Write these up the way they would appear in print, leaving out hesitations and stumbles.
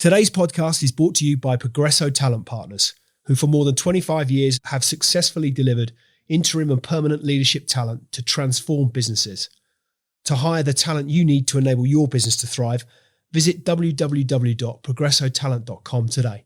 Today's podcast is brought to you by Progresso Talent Partners, who for more than 25 years have successfully delivered interim and permanent leadership talent to transform businesses. To hire the talent you need to enable your business to thrive, visit www.progressotalent.com today.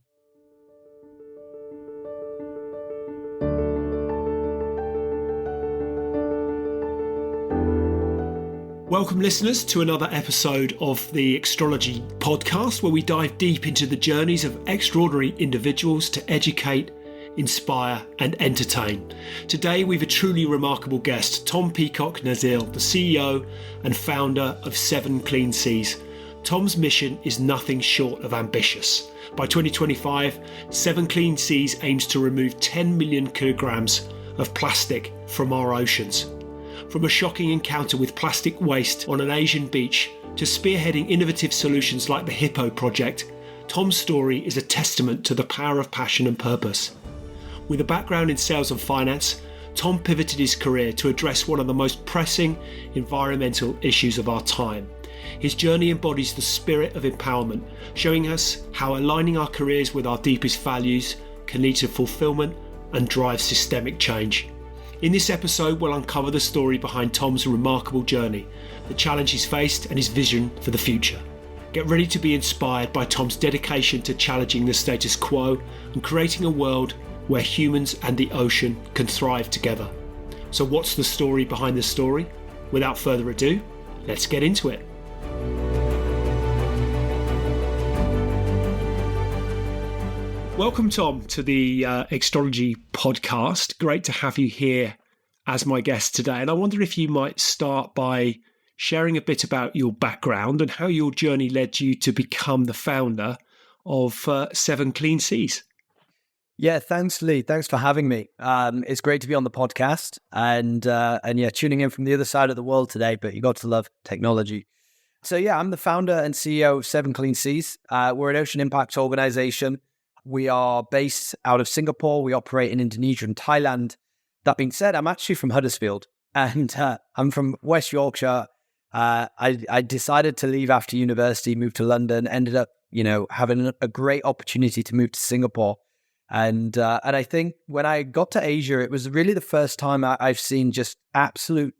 Welcome, listeners, to another episode of the Extrology podcast, where we dive deep into the journeys of extraordinary individuals to educate, inspire and entertain. Today we have a truly remarkable guest, Tom Peacock-Nazil, the CEO and founder of 7 Clean Seas. Tom's mission is nothing short of ambitious. By 2025, 7 Clean Seas aims to remove 10 million kilograms of plastic from our oceans. From a shocking encounter with plastic waste on an Asian beach to spearheading innovative solutions like the Hippo project, Tom's story is a testament to the power of passion and purpose. With a background in sales and finance, Tom pivoted his career to address one of the most pressing environmental issues of our time. His journey embodies the spirit of empowerment, showing us how aligning our careers with our deepest values can lead to fulfillment and drive systemic change. In this episode, we'll uncover the story behind Tom's remarkable journey, the challenge he's faced and his vision for the future. Get ready to be inspired by Tom's dedication to challenging the status quo and creating a world where humans and the ocean can thrive together. So what's the story behind the story? Without further ado, let's get into it. Welcome, Tom, to the Extrology podcast. Great to have you here as my guest today. And I wonder if you might start by sharing a bit about your background and how your journey led you to become the founder of 7 Clean Seas. Yeah, thanks, Lee. Thanks for having me. It's great to be on the podcast and tuning in from the other side of the world today, but you got to love technology. So yeah, I'm the founder and CEO of 7 Clean Seas. We're an ocean impact organization. We are based out of Singapore. We operate in Indonesia and Thailand. That being said, I'm actually from Huddersfield and I'm from West Yorkshire. I decided to leave after university, moved to London, ended up, having a great opportunity to move to Singapore. And I think when I got to Asia, it was really the first time I've seen just absolutely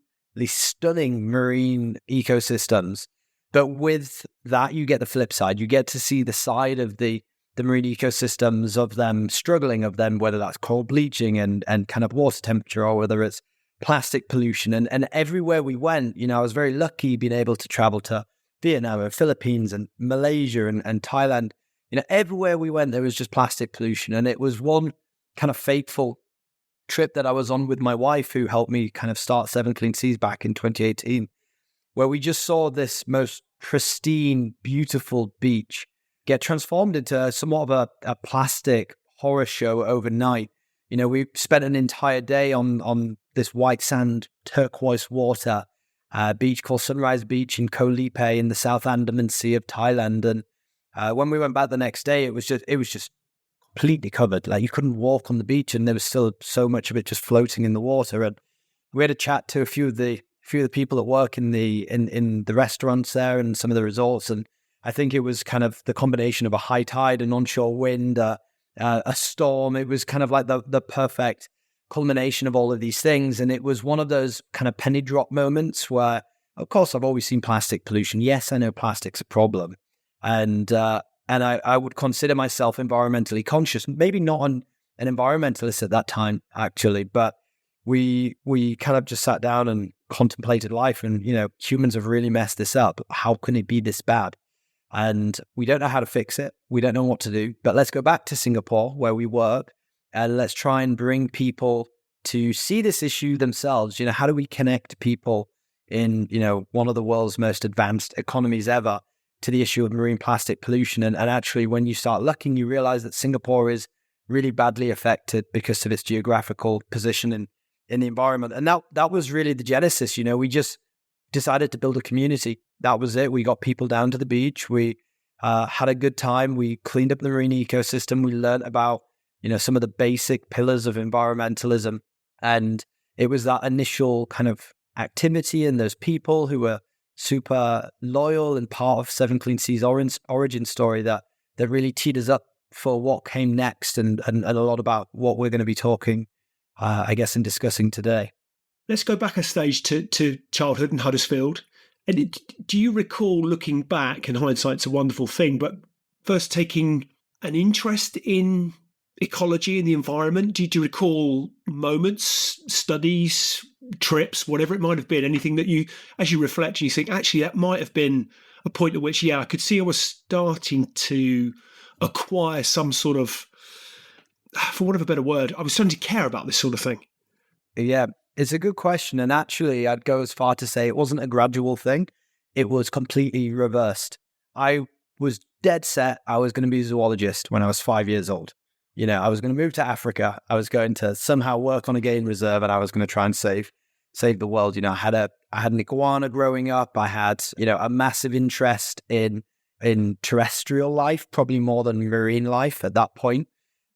stunning marine ecosystems. But with that, you get the flip side. You get to see the side of the marine ecosystems, of them struggling, of them, whether that's coral bleaching and kind of water temperature, or whether it's plastic pollution. And everywhere we went, I was very lucky being able to travel to Vietnam and Philippines and Malaysia and Thailand. Everywhere we went, there was just plastic pollution. And it was one kind of fateful trip that I was on with my wife, who helped me kind of start 7 Clean Seas back in 2018, where we just saw this most pristine, beautiful beach get transformed into somewhat of a plastic horror show overnight. We spent an entire day on this white sand, turquoise water beach called Sunrise Beach in Koh Lipe in the South Andaman Sea of Thailand. And when we went back the next day, it was just completely covered. Like, you couldn't walk on the beach, and there was still so much of it just floating in the water. And we had a chat to a few of the people that work in the restaurants there and some of the resorts. And I think it was kind of the combination of a high tide, an onshore wind, a storm. It was kind of like the perfect culmination of all of these things. And it was one of those kind of penny drop moments where, of course, I've always seen plastic pollution. Yes, I know plastic's a problem. And I would consider myself environmentally conscious. Maybe not an environmentalist at that time, actually, but we kind of just sat down and contemplated life. And, humans have really messed this up. How can it be this bad? And we don't know how to fix it. We don't know what to do. But let's go back to Singapore, where we work, and let's try and bring people to see this issue themselves. How do we connect people in, one of the world's most advanced economies ever to the issue of marine plastic pollution? And actually, when you start looking, you realize that Singapore is really badly affected because of its geographical position in the environment. And that was really the genesis. We just decided to build a community. That was it. We got people down to the beach. We had a good time. We cleaned up the marine ecosystem. We learned about, some of the basic pillars of environmentalism. And it was that initial kind of activity and those people who were super loyal and part of 7 Clean Seas origin story that that really teed us up for what came next and a lot about what we're going to be talking, I guess, and discussing today. Let's go back a stage to childhood in Huddersfield. And do you recall looking back, and hindsight's a wonderful thing, but first taking an interest in ecology and the environment? Do you recall moments, studies, trips, whatever it might have been, anything that you, as you reflect, you think, actually, that might have been a point at which, I could see I was starting to acquire some sort of, for want of a better word, I was starting to care about this sort of thing? Yeah, it's a good question. And actually, I'd go as far to say it wasn't a gradual thing. It was completely reversed. I was dead set I was going to be a zoologist when I was 5 years old. I was going to move to Africa. I was going to somehow work on a game reserve, and I was going to try and save the world. I had an iguana growing up. I had, a massive interest in terrestrial life, probably more than marine life at that point.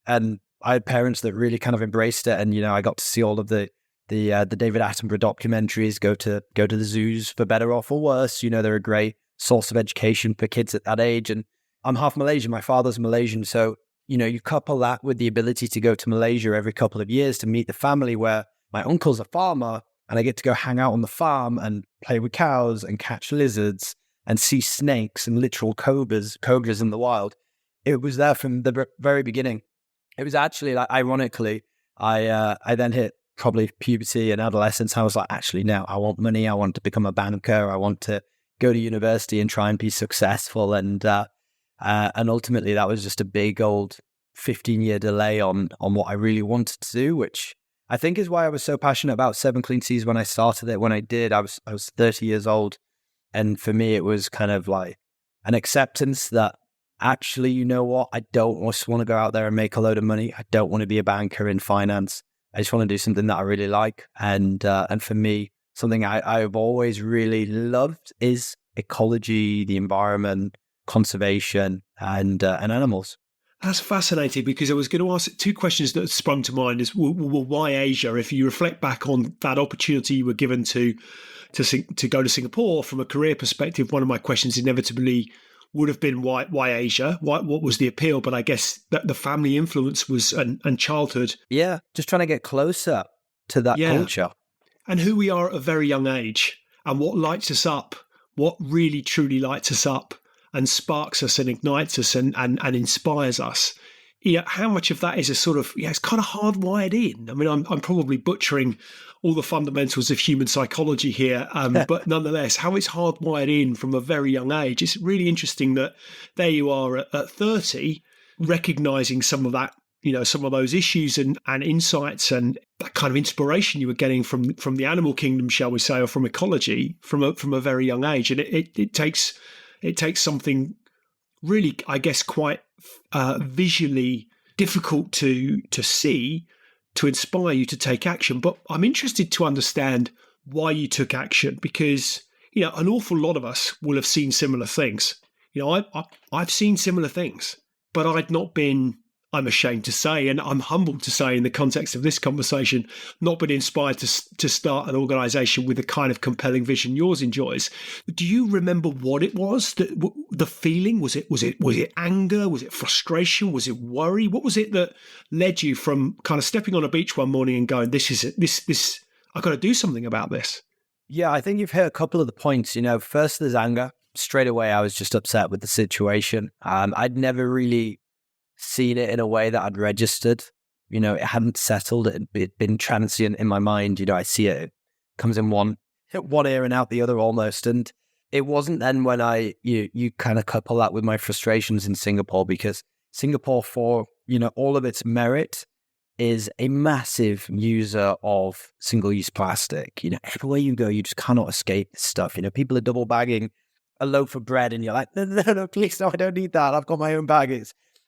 And I had parents that really kind of embraced it. And, I got to see all of the David Attenborough documentaries, go to the zoos for better or for worse. They're a great source of education for kids at that age. And I'm half Malaysian. My father's Malaysian. So, you couple that with the ability to go to Malaysia every couple of years to meet the family, where my uncle's a farmer and I get to go hang out on the farm and play with cows and catch lizards and see snakes and literal cobras in the wild. It was there from the very beginning. It was actually, like, ironically, I then hit probably puberty and adolescence. I was like, actually, no, I want money. I want to become a banker. I want to go to university and try and be successful. And ultimately, that was just a big old 15-year delay on what I really wanted to do, which I think is why I was so passionate about 7 Clean Seas when I started it. When I did, I was 30 years old. And for me, it was kind of like an acceptance that actually, you know what? I don't just want to go out there and make a load of money. I don't want to be a banker in finance. I just want to do something that I really like. And for me, something I've always really loved is ecology, the environment, conservation, and animals. That's fascinating, because I was going to ask 2 questions that sprung to mind. Is well, why Asia? If you reflect back on that opportunity you were given to go to Singapore from a career perspective, one of my questions inevitably would have been why Asia? What was the appeal? But I guess that the family influence was and childhood. Yeah, just trying to get closer to that culture. And who we are at a very young age, and what lights us up, what really truly lights us up and sparks us and ignites us and inspires us. How much of that is a sort of, it's kind of hardwired in. I mean, I'm probably butchering all the fundamentals of human psychology here, but nonetheless, how it's hardwired in from a very young age. It's really interesting that there you are at 30, recognizing some of that, some of those issues and insights and that kind of inspiration you were getting from the animal kingdom, shall we say, or from ecology from a very young age. And it takes something really, I guess, quite visually difficult to see to inspire you to take action. But I'm interested to understand why you took action, because an awful lot of us will have seen similar things. I've seen similar things, but I'd not been, I'm ashamed to say, and I'm humbled to say in the context of this conversation, not been inspired to start an organisation with the kind of compelling vision yours enjoys. Do you remember what it was? The feeling? Was it anger? Was it frustration? Was it worry? What was it that led you from kind of stepping on a beach one morning and going, this is it, this I've got to do something about this? Yeah, I think you've hit a couple of the points. First there's anger. Straight away, I was just upset with the situation. I'd never really seen it in a way that I'd registered. It hadn't settled. It'd been transient in my mind. I see it. It comes in one ear and out the other almost. And it wasn't then when you kind of couple that with my frustrations in Singapore, because Singapore, for all of its merit, is a massive user of single-use plastic. Everywhere you go, you just cannot escape this stuff. People are double bagging a loaf of bread, and you're like, no, please, no, I don't need that. I've got my own bag.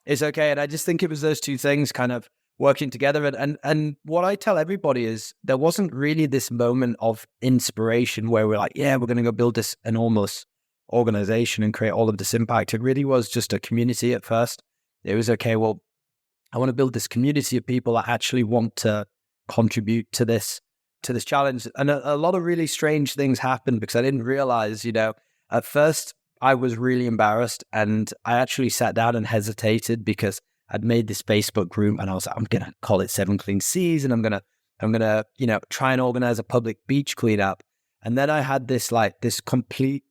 It's okay. And I just think it was those 2 things kind of working together. And what I tell everybody is there wasn't really this moment of inspiration where we're like, yeah, we're going to go build this enormous organization and create all of this impact. It really was just a community at first. It was, okay, well, I want to build this community of people that actually want to contribute to this challenge. And a lot of really strange things happened, because I didn't realize, at first, I was really embarrassed, and I actually sat down and hesitated because I'd made this Facebook group, and I was like, I'm gonna call it 7 Clean Seas, and I'm gonna try and organize a public beach cleanup. And then I had this complete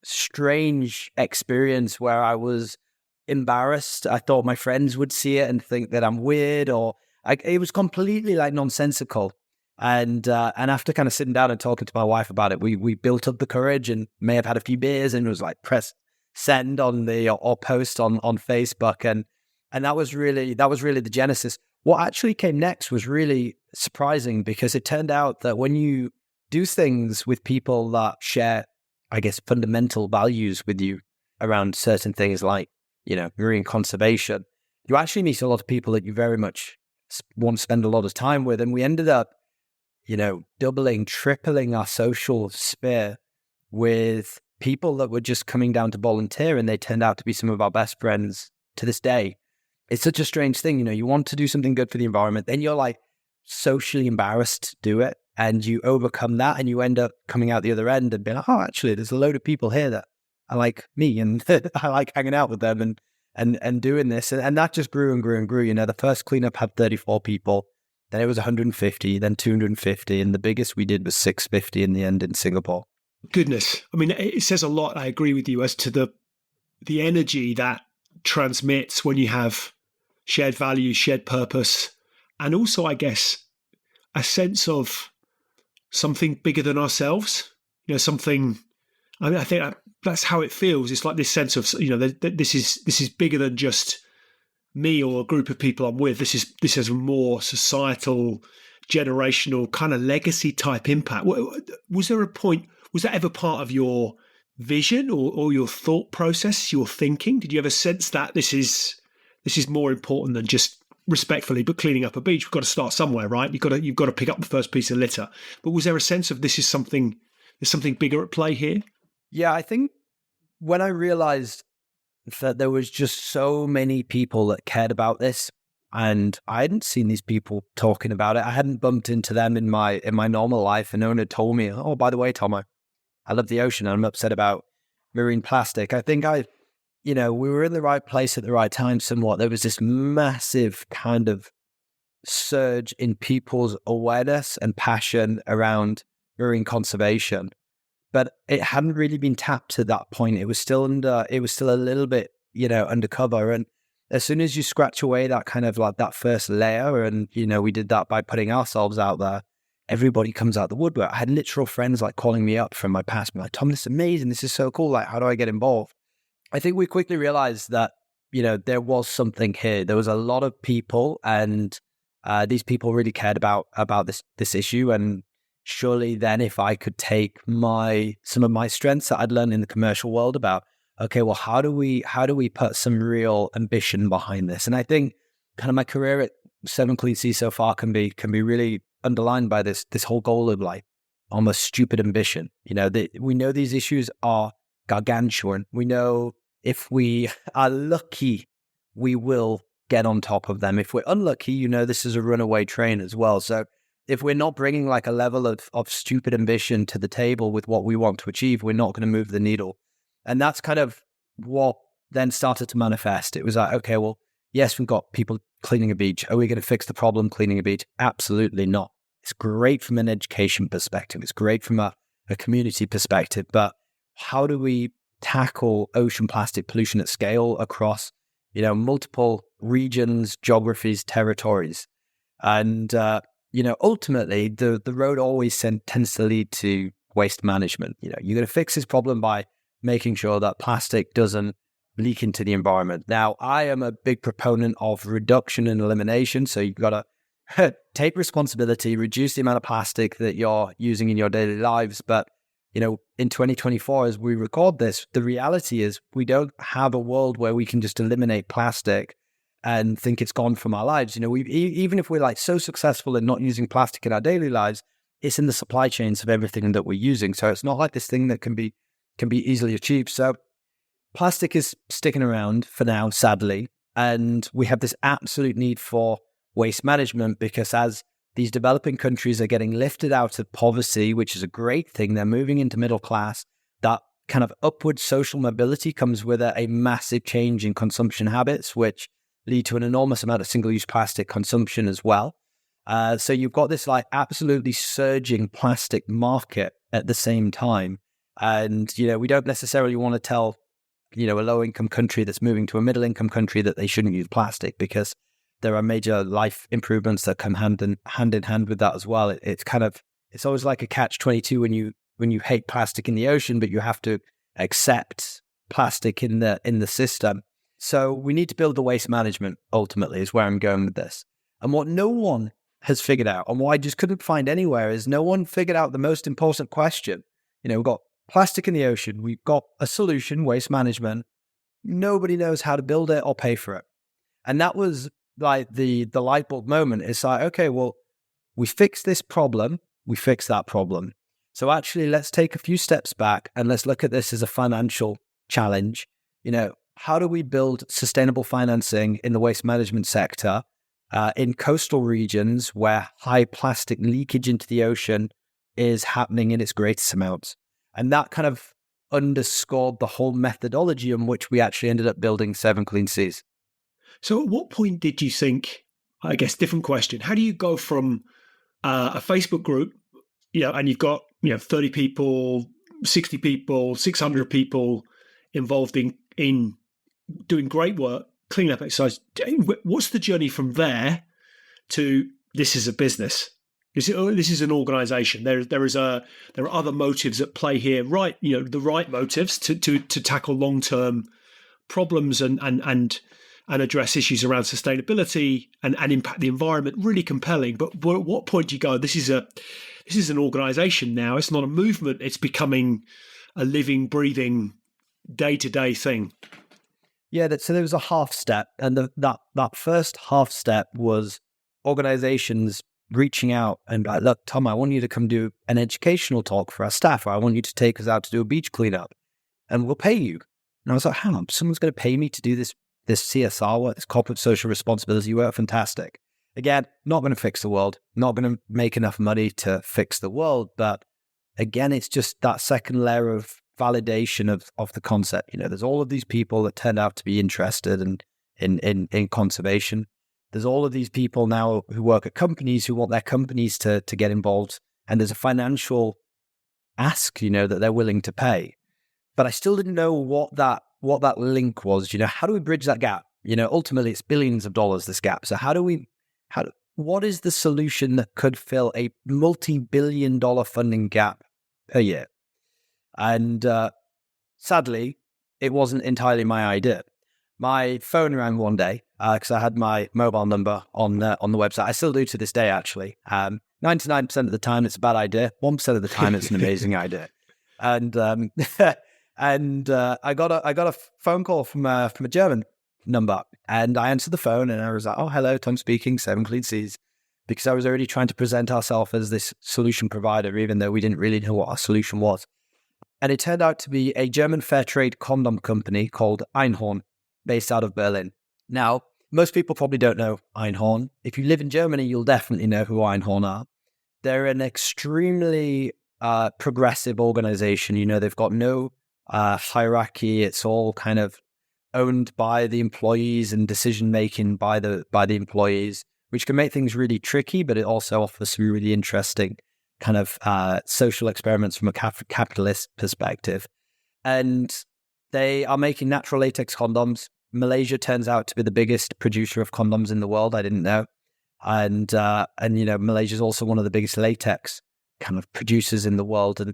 strange experience where I was embarrassed. I thought my friends would see it and think that I'm weird, it was completely nonsensical. And after kind of sitting down and talking to my wife about it, we built up the courage and may have had a few beers, and it was press send on or post on Facebook, and that was really the genesis. What actually came next was really surprising, because it turned out that when you do things with people that share, I guess, fundamental values with you around certain things like, marine conservation, you actually meet a lot of people that you very much want to spend a lot of time with. And we ended up, doubling, tripling our social sphere with people that were just coming down to volunteer, and they turned out to be some of our best friends to this day. It's such a strange thing, you want to do something good for the environment, then you're socially embarrassed to do it, and you overcome that, and you end up coming out the other end and being like, oh, actually, there's a load of people here that are like me, and I like hanging out with them and doing this. And that just grew and grew and grew. The first cleanup had 34 people. Then it was 150, then 250, and the biggest we did was 650 in the end in Singapore. Goodness. I mean, it says a lot. I agree with you as to the energy that transmits when you have shared values, shared purpose, and also, I guess, a sense of something bigger than ourselves. Something. I mean, I think that's how it feels. It's like this sense of, this is bigger than just me or a group of people I'm with. This has a more societal, generational kind of legacy type impact. Was there a point? Was that ever part of your vision or your thought process, your thinking? Did you ever sense that this is more important than just, respectfully, but cleaning up a beach? We've got to start somewhere, right? You've got to pick up the first piece of litter. But was there a sense of there's something bigger at play here? Yeah, I think when I realized that there was just so many people that cared about this, and I hadn't seen these people talking about it. I hadn't bumped into them in my normal life, and no one had told me, oh, by the way, Tom, I love the ocean and I'm upset about marine plastic. I think we were in the right place at the right time somewhat. There was this massive kind of surge in people's awareness and passion around marine conservation, but it hadn't really been tapped to that point. It was still a little bit, undercover. And as soon as you scratch away that kind of that first layer, and, we did that by putting ourselves out there, everybody comes out the woodwork. I had literal friends calling me up from my past, being like, Tom, this is amazing. This is so cool. How do I get involved? I think we quickly realized that, there was something here. There was a lot of people, and these people really cared about this issue. And surely then, if I could take some of my strengths that I'd learned in the commercial world about, okay, well, how do we put some real ambition behind this? And I think kind of my career at 7 Clean Seas so far can be really underlined by this whole goal of almost stupid ambition. We know these issues are gargantuan. We know if we are lucky, we will get on top of them. If we're unlucky, this is a runaway train as well. So if we're not bringing a level of stupid ambition to the table with what we want to achieve, we're not going to move the needle. And that's kind of what then started to manifest. It was okay, well, yes, we've got people cleaning a beach. Are we going to fix the problem cleaning a beach? Absolutely not. It's great from an education perspective. It's great from a community perspective. But how do we tackle ocean plastic pollution at scale across, multiple regions, geographies, territories? And, ultimately, the road always tends to lead to waste management. You're going to fix this problem by making sure that plastic doesn't leak into the environment. Now, I am a big proponent of reduction and elimination. So you've got to take responsibility, reduce the amount of plastic that you're using in your daily lives. But, in 2024, as we record this, the reality is we don't have a world where we can just eliminate plastic and think it's gone from our lives. Even if we're so successful in not using plastic in our daily lives, it's in the supply chains of everything that we're using. So it's not like this thing that can be easily achieved. So plastic is sticking around for now, sadly. And we have this absolute need for waste management, because as these developing countries are getting lifted out of poverty, which is a great thing, they're moving into middle class, that kind of upward social mobility comes with a massive change in consumption habits, which lead to an enormous amount of single-use plastic consumption as well. So you've got this like absolutely surging plastic market at the same time. And, we don't necessarily want to tell, a low-income country that's moving to a middle-income country that they shouldn't use plastic, because there are major life improvements that come hand in hand with that as well. It's always like a catch-22 when you hate plastic in the ocean, but you have to accept plastic in the system. So we need to build the waste management, ultimately, is where I'm going with this. And what no one has figured out, and what I just couldn't find anywhere, is no one figured out the most important question. We've got plastic in the ocean. We've got a solution, waste management. Nobody knows how to build it or pay for it. And that was like the light bulb moment. It's like, okay, well, we fixed this problem. We fixed that problem. So actually, let's take a few steps back and let's look at this as a financial challenge. How do we build sustainable financing in the waste management sector in coastal regions where high plastic leakage into the ocean is happening in its greatest amounts? And that kind of underscored the whole methodology in which we actually ended up building 7 Clean Seas. So at what point did you think, I guess, different question, how do you go from a Facebook group, and you've got, 30 people, 60 people, 600 people involved in doing great work, clean up exercise. What's the journey from there to this is a business? This is an organization. There are other motives at play here, right? The right motives to tackle long-term problems and address issues around sustainability and impact the environment. Really compelling. But at what point do you go, this is an organization now? It's not a movement. It's becoming a living, breathing, day-to-day thing. Yeah, so there was a half step, and that first half step was organizations reaching out and like, look, Tom, I want you to come do an educational talk for our staff, or I want you to take us out to do a beach cleanup, and we'll pay you. And I was like, hang on, someone's going to pay me to do this CSR work, this corporate social responsibility work? Fantastic. Again, not going to fix the world, not going to make enough money to fix the world, but again, it's just that second layer of validation of the concept. There's all of these people that turned out to be interested in conservation. There's all of these people now who work at companies who want their companies to get involved, and there's a financial ask, that they're willing to pay. But I still didn't know what that link was. How do we bridge that gap? Ultimately, it's billions of dollars, this gap. So what is the solution that could fill a multi-billion-dollar funding gap per year? And sadly, it wasn't entirely my idea. My phone rang one day because I had my mobile number on the website. I still do to this day, actually. 99% of the time, it's a bad idea. 1% of the time, it's an amazing idea. And I got a phone call from a German number, and I answered the phone, and I was like, "Oh, hello, Tom speaking, 7 Clean Seas," because I was already trying to present ourselves as this solution provider, even though we didn't really know what our solution was. And it turned out to be a German fair trade condom company called Einhorn, based out of Berlin. Now, most people probably don't know Einhorn. If you live in Germany, you'll definitely know who Einhorn are. They're an extremely progressive organization. They've got no hierarchy. It's all kind of owned by the employees and decision-making by the employees, which can make things really tricky, but it also offers some really interesting kind of social experiments from a capitalist perspective. And they are making natural latex condoms. Malaysia turns out to be the biggest producer of condoms in the world. I didn't know. And Malaysia is also one of the biggest latex kind of producers in the world.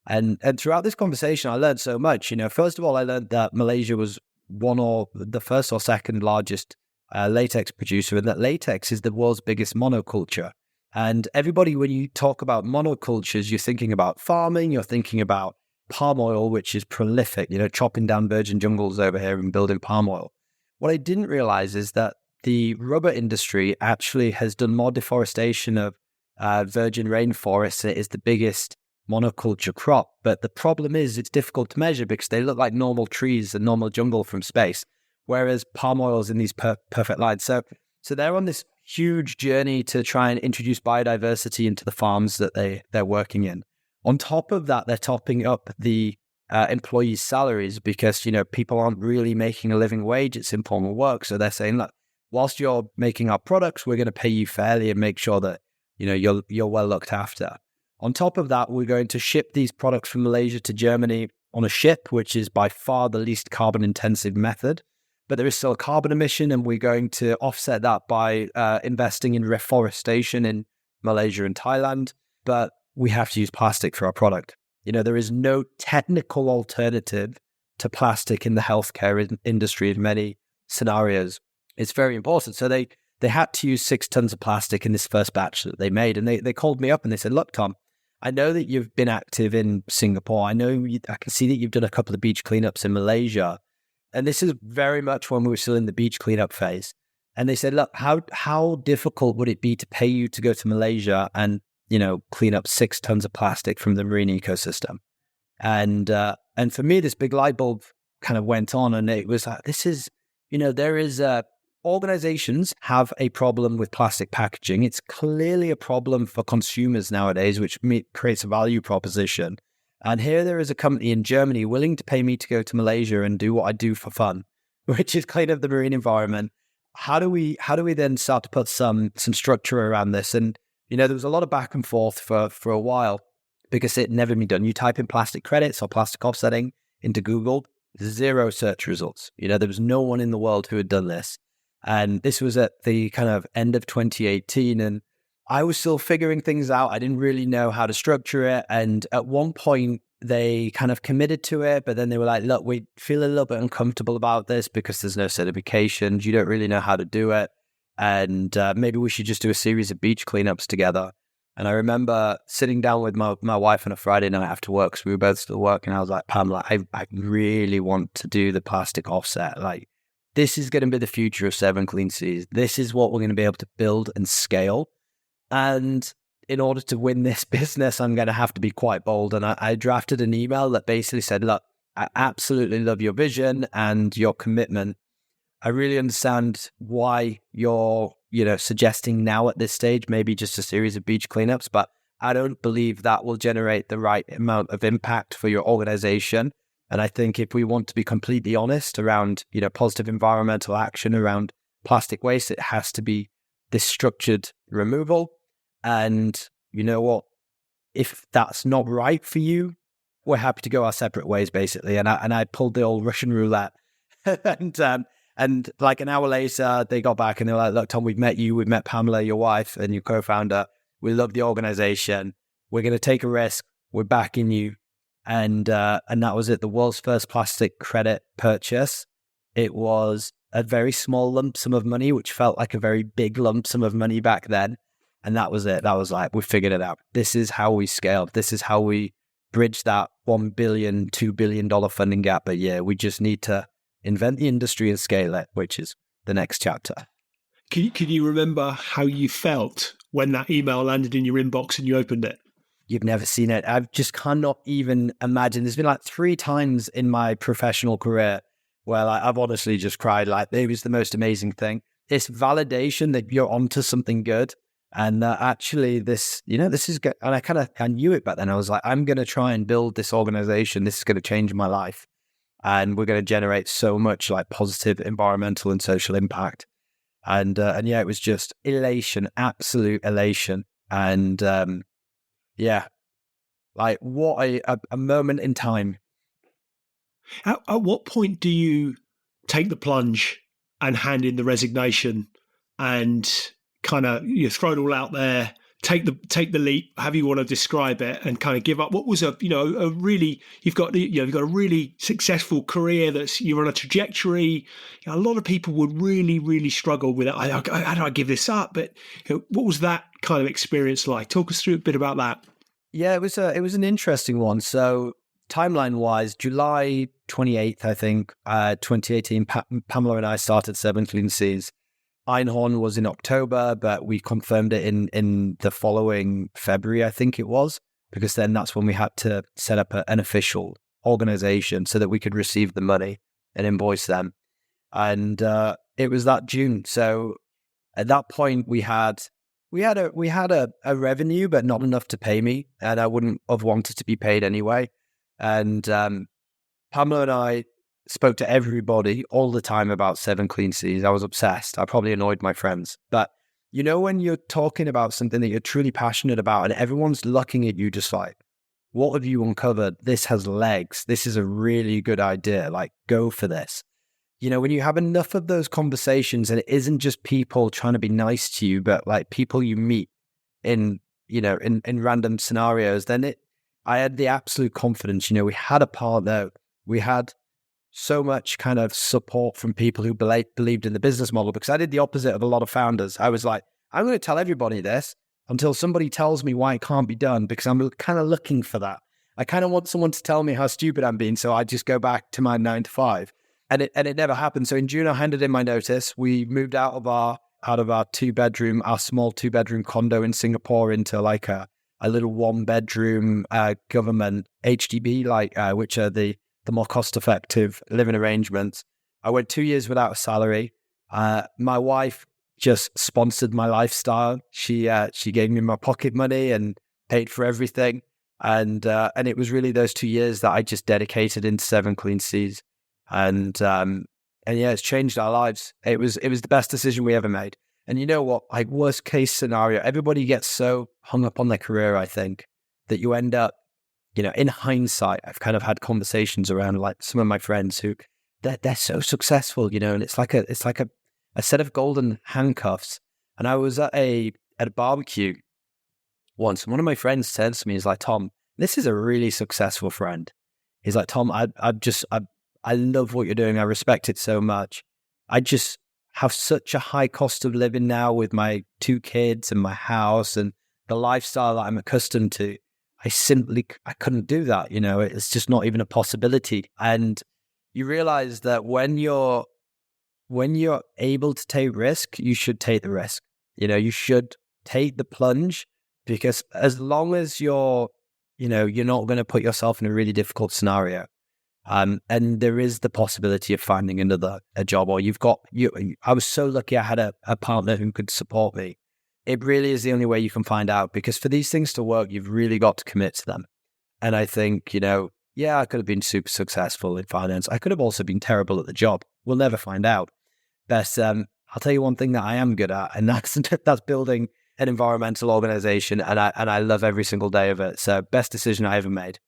And throughout this conversation, I learned so much. First of all, I learned that Malaysia was the first or second largest latex producer, and that latex is the world's biggest monoculture. And everybody, when you talk about monocultures, you're thinking about farming, you're thinking about palm oil, which is prolific, chopping down virgin jungles over here and building palm oil. What I didn't realize is that the rubber industry actually has done more deforestation of virgin rainforests. It is the biggest monoculture crop. But the problem is it's difficult to measure because they look like normal trees and normal jungle from space, whereas palm oil is in these perfect lines. So they're on this huge journey to try and introduce biodiversity into the farms that they're working in. On top of that, they're topping up the employees' salaries because, people aren't really making a living wage. It's informal work. So they're saying, look, whilst you're making our products, we're going to pay you fairly and make sure that, you're well looked after. On top of that, we're going to ship these products from Malaysia to Germany on a ship, which is by far the least carbon intensive method. But there is still a carbon emission, and we're going to offset that by investing in reforestation in Malaysia and Thailand. But we have to use plastic for our product. There is no technical alternative to plastic in the healthcare industry in many scenarios. It's very important. So they had to use 6 tons of plastic in this first batch that they made. And they called me up and they said, look, Tom, I know that you've been active in Singapore. I can see that you've done a couple of beach cleanups in Malaysia. And this is very much when we were still in the beach cleanup phase. And they said, look, how difficult would it be to pay you to go to Malaysia and, clean up 6 tons of plastic from the marine ecosystem? And for me, this big light bulb kind of went on, and it was like, organizations have a problem with plastic packaging. It's clearly a problem for consumers nowadays, which creates a value proposition. And here there is a company in Germany willing to pay me to go to Malaysia and do what I do for fun, which is clean up the marine environment. How do we then start to put some structure around this? And there was a lot of back and forth for a while because it never been done. You type in plastic credits or plastic offsetting into Google, 0 search results. There was no one in the world who had done this. And this was at the kind of end of 2018. And I was still figuring things out. I didn't really know how to structure it. And at one point, they kind of committed to it. But then they were like, look, we feel a little bit uncomfortable about this because there's no certifications. You don't really know how to do it. And maybe we should just do a series of beach cleanups together. And I remember sitting down with my wife on a Friday night after work, because we were both still working. I was like, Pamela, I really want to do the plastic offset. Like, this is going to be the future of 7 Clean Seas. This is what we're going to be able to build and scale. And in order to win this business, I'm going to have to be quite bold. And I drafted an email that basically said, look, I absolutely love your vision and your commitment. I really understand why you're, suggesting now at this stage, maybe just a series of beach cleanups, but I don't believe that will generate the right amount of impact for your organization. And I think if we want to be completely honest around, positive environmental action around plastic waste, it has to be this structured removal. And you know what? If that's not right for you, we're happy to go our separate ways, basically. And I pulled the old Russian roulette. And like an hour later, they got back and they were like, look, Tom, we've met you, we've met Pamela, your wife and your co-founder. We love the organization. We're going to take a risk. We're backing you. And that was it. The world's first plastic credit purchase. It was a very small lump sum of money, which felt like a very big lump sum of money back then. And that was it. That was like, we figured it out. This is how we scaled. This is how we bridge that $1 billion, $2 billion funding gap a year. We just need to invent the industry and scale it, which is the next chapter. Can you remember how you felt when that email landed in your inbox and you opened it? You've never seen it. I just cannot even imagine. There's been like 3 times in my professional career where I've honestly just cried. Like, it was the most amazing thing. It's validation that you're onto something good. And actually this is good. And I knew it back then. I was like, I'm going to try and build this organization. This is going to change my life. And we're going to generate so much like positive environmental and social impact. And yeah, it was just elation, absolute elation. And like what a moment in time. At what point do you take the plunge and hand in the resignation and kind of throw it all out there, take the leap, however you want to describe it, and kind of give up? What was a really, you've got a really successful career you're on a trajectory. A lot of people would really, really struggle with it. How do I give this up? But what was that kind of experience like? Talk us through a bit about that. Yeah, it was an interesting one. So timeline wise, July 28th, I think, 2018, Pamela and I started 7 Clean Seas. Einhorn was in October, but we confirmed it in the following February, I think it was, because then that's when we had to set up an official organization so that we could receive the money and invoice them. And it was that June. So at that point, we had a revenue, but not enough to pay me, and I wouldn't have wanted to be paid anyway. And Pamela and I spoke to everybody all the time about 7 Clean C's. I was obsessed. I probably annoyed my friends. But when you're talking about something that you're truly passionate about and everyone's looking at you just like, what have you uncovered? This has legs. This is a really good idea. Like, go for this. When you have enough of those conversations and it isn't just people trying to be nice to you, but like people you meet in random scenarios, then I had the absolute confidence. We had a partner. We had so much kind of support from people who believed in the business model, because I did the opposite of a lot of founders. I was like, I'm going to tell everybody this until somebody tells me why it can't be done, because I'm kind of looking for that. I kind of want someone to tell me how stupid I'm being, so I just go back to my 9 to 5. And it never happened. So in June, I handed in my notice. We moved out of our small 2-bedroom condo in Singapore into like a little 1-bedroom government HDB, which are the more cost-effective living arrangements. I went 2 years without a salary. My wife just sponsored my lifestyle. She gave me my pocket money and paid for everything. And it was really those 2 years that I just dedicated into 7 Clean C's. And yeah, it's changed our lives. It was the best decision we ever made. And you know what? Like, worst case scenario, everybody gets so hung up on their career, I think, that you end up, in hindsight, I've kind of had conversations around like some of my friends who they're so successful, and it's like a set of golden handcuffs. And I was at a barbecue once, and one of my friends said to me, he's like, Tom, this is a really successful friend. He's like, Tom, I love what you're doing. I respect it so much. I just have such a high cost of living now with my 2 kids and my house and the lifestyle that I'm accustomed to. I couldn't do that. It's just not even a possibility. And you realize that when you're able to take risk, you should take the risk. You should take the plunge, because as long as you're not going to put yourself in a really difficult scenario, and there is the possibility of finding a job, or I was so lucky I had a partner who could support me. It really is the only way you can find out, because for these things to work, you've really got to commit to them. And I think, yeah, I could have been super successful in finance. I could have also been terrible at the job. We'll never find out. But I'll tell you one thing that I am good at, and that's building an environmental organization. And I love every single day of it. So best decision I ever made.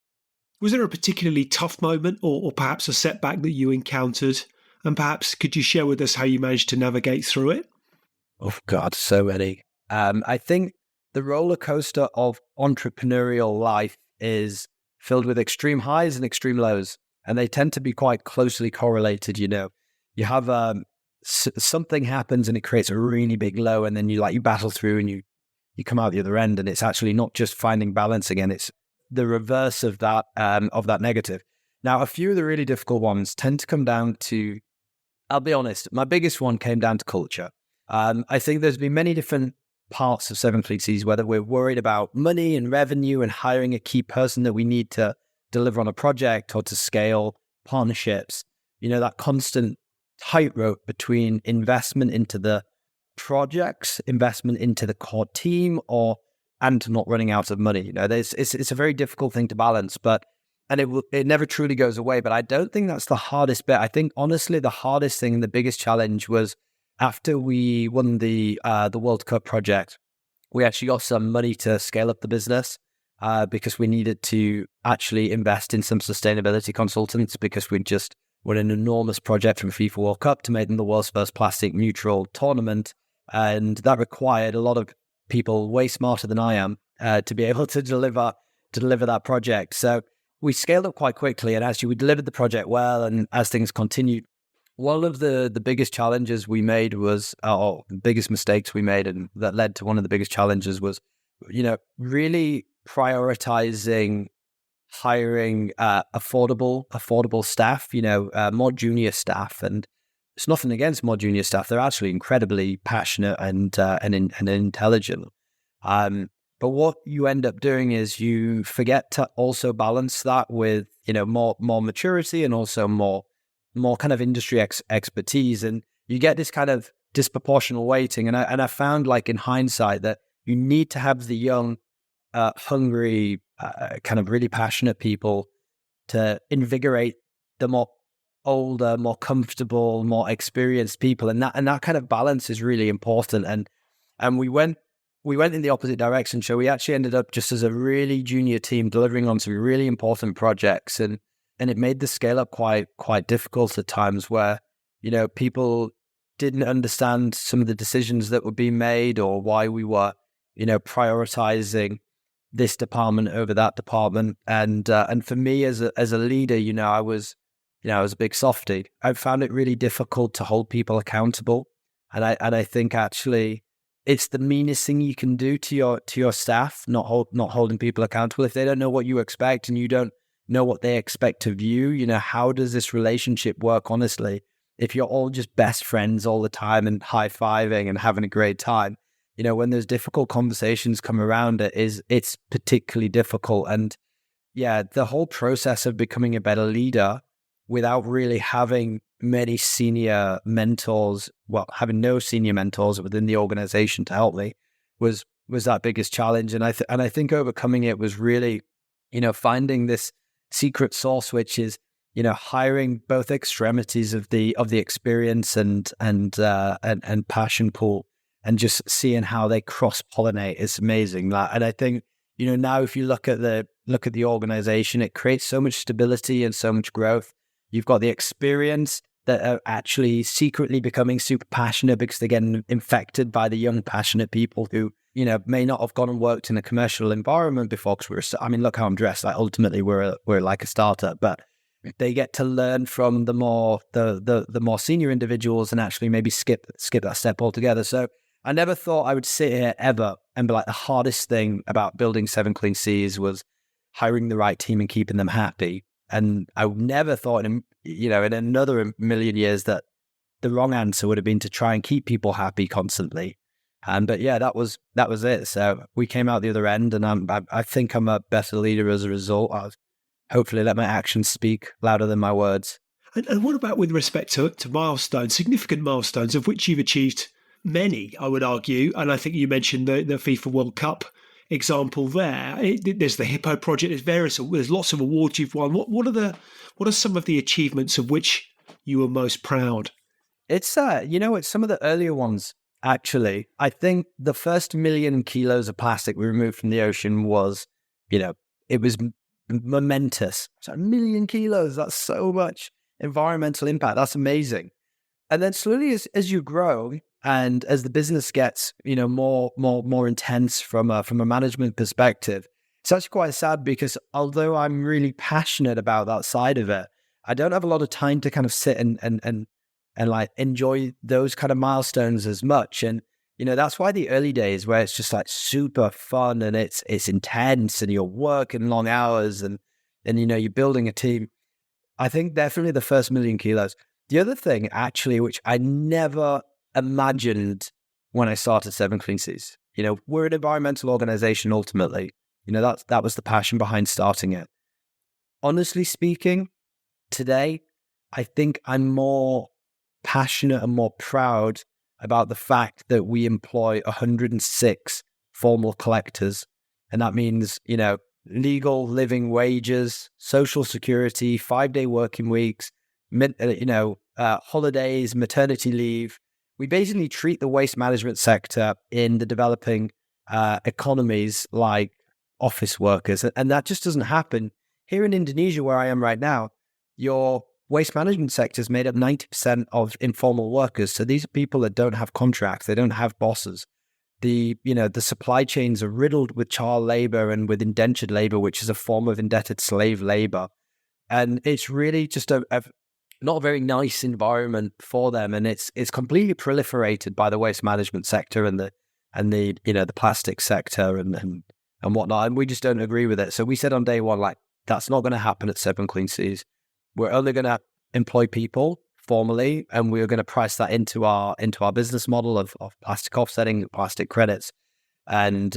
Was there a particularly tough moment or perhaps a setback that you encountered? And perhaps could you share with us how you managed to navigate through it? Oh, God, so many. I think the roller coaster of entrepreneurial life is filled with extreme highs and extreme lows, and they tend to be quite closely correlated. You have something happens and it creates a really big low, and then you battle through and you come out the other end, and it's actually not just finding balance again; it's the reverse of that negative. Now, a few of the really difficult ones tend to come down to, I'll be honest, my biggest one came down to culture. I think there's been many different parts of 7 Clean C's, whether we're worried about money and revenue and hiring a key person that we need to deliver on a project or to scale partnerships, that constant tightrope between investment into the projects, investment into the core team, and not running out of money. It's a very difficult thing to balance, and it never truly goes away. But I don't think that's the hardest bit. I think, honestly, the hardest thing and the biggest challenge was after we won the World Cup project. We actually got some money to scale up the business because we needed to actually invest in some sustainability consultants, because we just won an enormous project from FIFA World Cup to make them the world's first plastic neutral tournament. And that required a lot of people way smarter than I am to be able to deliver that project. So we scaled up quite quickly, and actually we delivered the project well. And as things continued, one of the biggest challenges we made was, or the biggest mistakes we made, and that led to one of the biggest challenges was, really prioritizing hiring affordable staff, more junior staff. And it's nothing against more junior staff; they're actually incredibly passionate and intelligent. But what you end up doing is you forget to also balance that with more maturity and also more kind of industry expertise, and you get this kind of disproportional weighting. And I found, like, in hindsight, that you need to have the young, hungry, kind of really passionate people to invigorate the more older, more comfortable, more experienced people, and that kind of balance is really important. And we went in the opposite direction. So we actually ended up just as a really junior team delivering on some really important projects, and it made the scale up quite difficult at times where, people didn't understand some of the decisions that were being made or why we were, prioritizing this department over that department. And for me as a leader, I was a big softie. I found it really difficult to hold people accountable. And I think actually it's the meanest thing you can do to your staff, not holding people accountable. If they don't know what you expect and you don't know what they expect of you, how does this relationship work honestly? If you're all just best friends all the time and high-fiving and having a great time, when those difficult conversations come around, it's particularly difficult. And yeah, the whole process of becoming a better leader without really having many senior mentors, having no senior mentors within the organization to help me was that biggest challenge. And I think overcoming it was really, finding this secret sauce, which is, hiring both extremities of the experience and passion pool, and just seeing how they cross pollinate is amazing. And I think, now if you look at the organization, it creates so much stability and so much growth. You've got the experience that are actually secretly becoming super passionate because they're getting infected by the young, passionate people who, may not have gone and worked in a commercial environment before. Because look how I'm dressed. Like ultimately, we're like a startup, but they get to learn from the more senior individuals and actually maybe skip that step altogether. So I never thought I would sit here ever and be like, the hardest thing about building 7 Clean Seas was hiring the right team and keeping them happy. And I never thought in another million years that the wrong answer would have been to try and keep people happy constantly. But yeah, that was it. So we came out the other end, and I think I'm a better leader as a result. I've hopefully let my actions speak louder than my words. And what about with respect to milestones, significant milestones, of which you've achieved many, I would argue. And I think you mentioned the FIFA World Cup example there. There's the Hippo project. There's lots of awards you've won. What are some of the achievements of which you were most proud? It's it's some of the earlier ones actually. I think the first 1 million kilos of plastic we removed from the ocean was, it was momentous. So 1 million kilos, that's so much environmental impact. That's amazing. And then slowly as you grow and as the business gets, more intense from a management perspective, it's actually quite sad because although I'm really passionate about that side of it, I don't have a lot of time to kind of sit and like enjoy those kind of milestones as much. And, that's why the early days where it's just like super fun and it's intense and you're working long hours and you're building a team. I think definitely the first 1 million kilos. The other thing actually, which I never imagined when I started 7 Clean Seas, we're an environmental organization ultimately. That was the passion behind starting it. Honestly speaking, today, I think I'm more passionate and more proud about the fact that we employ 106 formal collectors. And that means, legal living wages, social security, 5-day working weeks, holidays, maternity leave. We basically treat the waste management sector in the developing economies like office workers. And that just doesn't happen. Here in Indonesia, where I am right now, your waste management sector is made up 90% of informal workers. So these are people that don't have contracts. They don't have bosses. The supply chains are riddled with child labor and with indentured labor, which is a form of indebted slave labor. And it's really just a not a very nice environment for them. And it's completely proliferated by the waste management sector and the plastic sector and whatnot. And we just don't agree with it. So we said on day one, like, that's not going to happen at 7 Clean Seas. We're only going to employ people formally, and we're going to price that into our business model of plastic offsetting, plastic credits. And,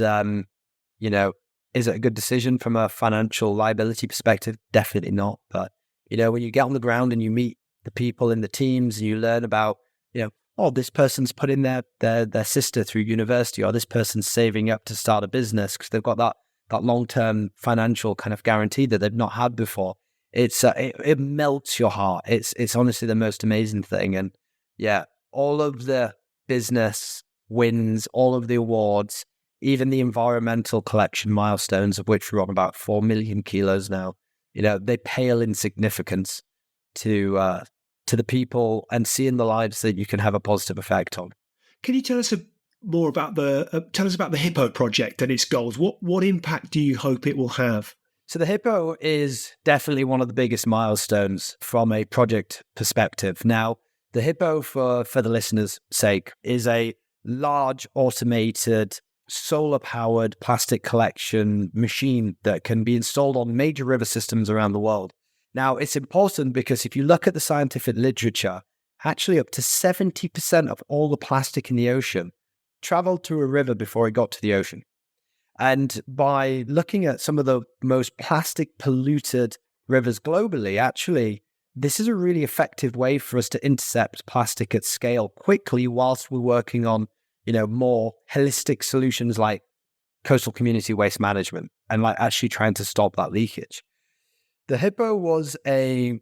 is it a good decision from a financial liability perspective? Definitely not. But, when you get on the ground and you meet the people in the teams and you learn about, this person's putting their sister through university, or this person's saving up to start a business because they've got that long-term financial kind of guarantee that they've not had before. it melts your heart. It's honestly the most amazing thing. And yeah, all of the business wins, all of the awards, even the environmental collection milestones, of which we're on about 4 million kilos now, they pale in significance to the people and seeing the lives that you can have a positive effect on. Can you tell us more about the Hippo project and its goals? What impact do you hope it will have? So the Hippo is definitely one of the biggest milestones from a project perspective. Now, the Hippo, for the listeners' sake, is a large automated solar-powered plastic collection machine that can be installed on major river systems around the world. Now, it's important because if you look at the scientific literature, actually up to 70% of all the plastic in the ocean traveled through a river before it got to the ocean. And by looking at some of the most plastic polluted rivers globally, actually, this is a really effective way for us to intercept plastic at scale quickly whilst we're working on, more holistic solutions like coastal community waste management and like actually trying to stop that leakage. The Hippo was a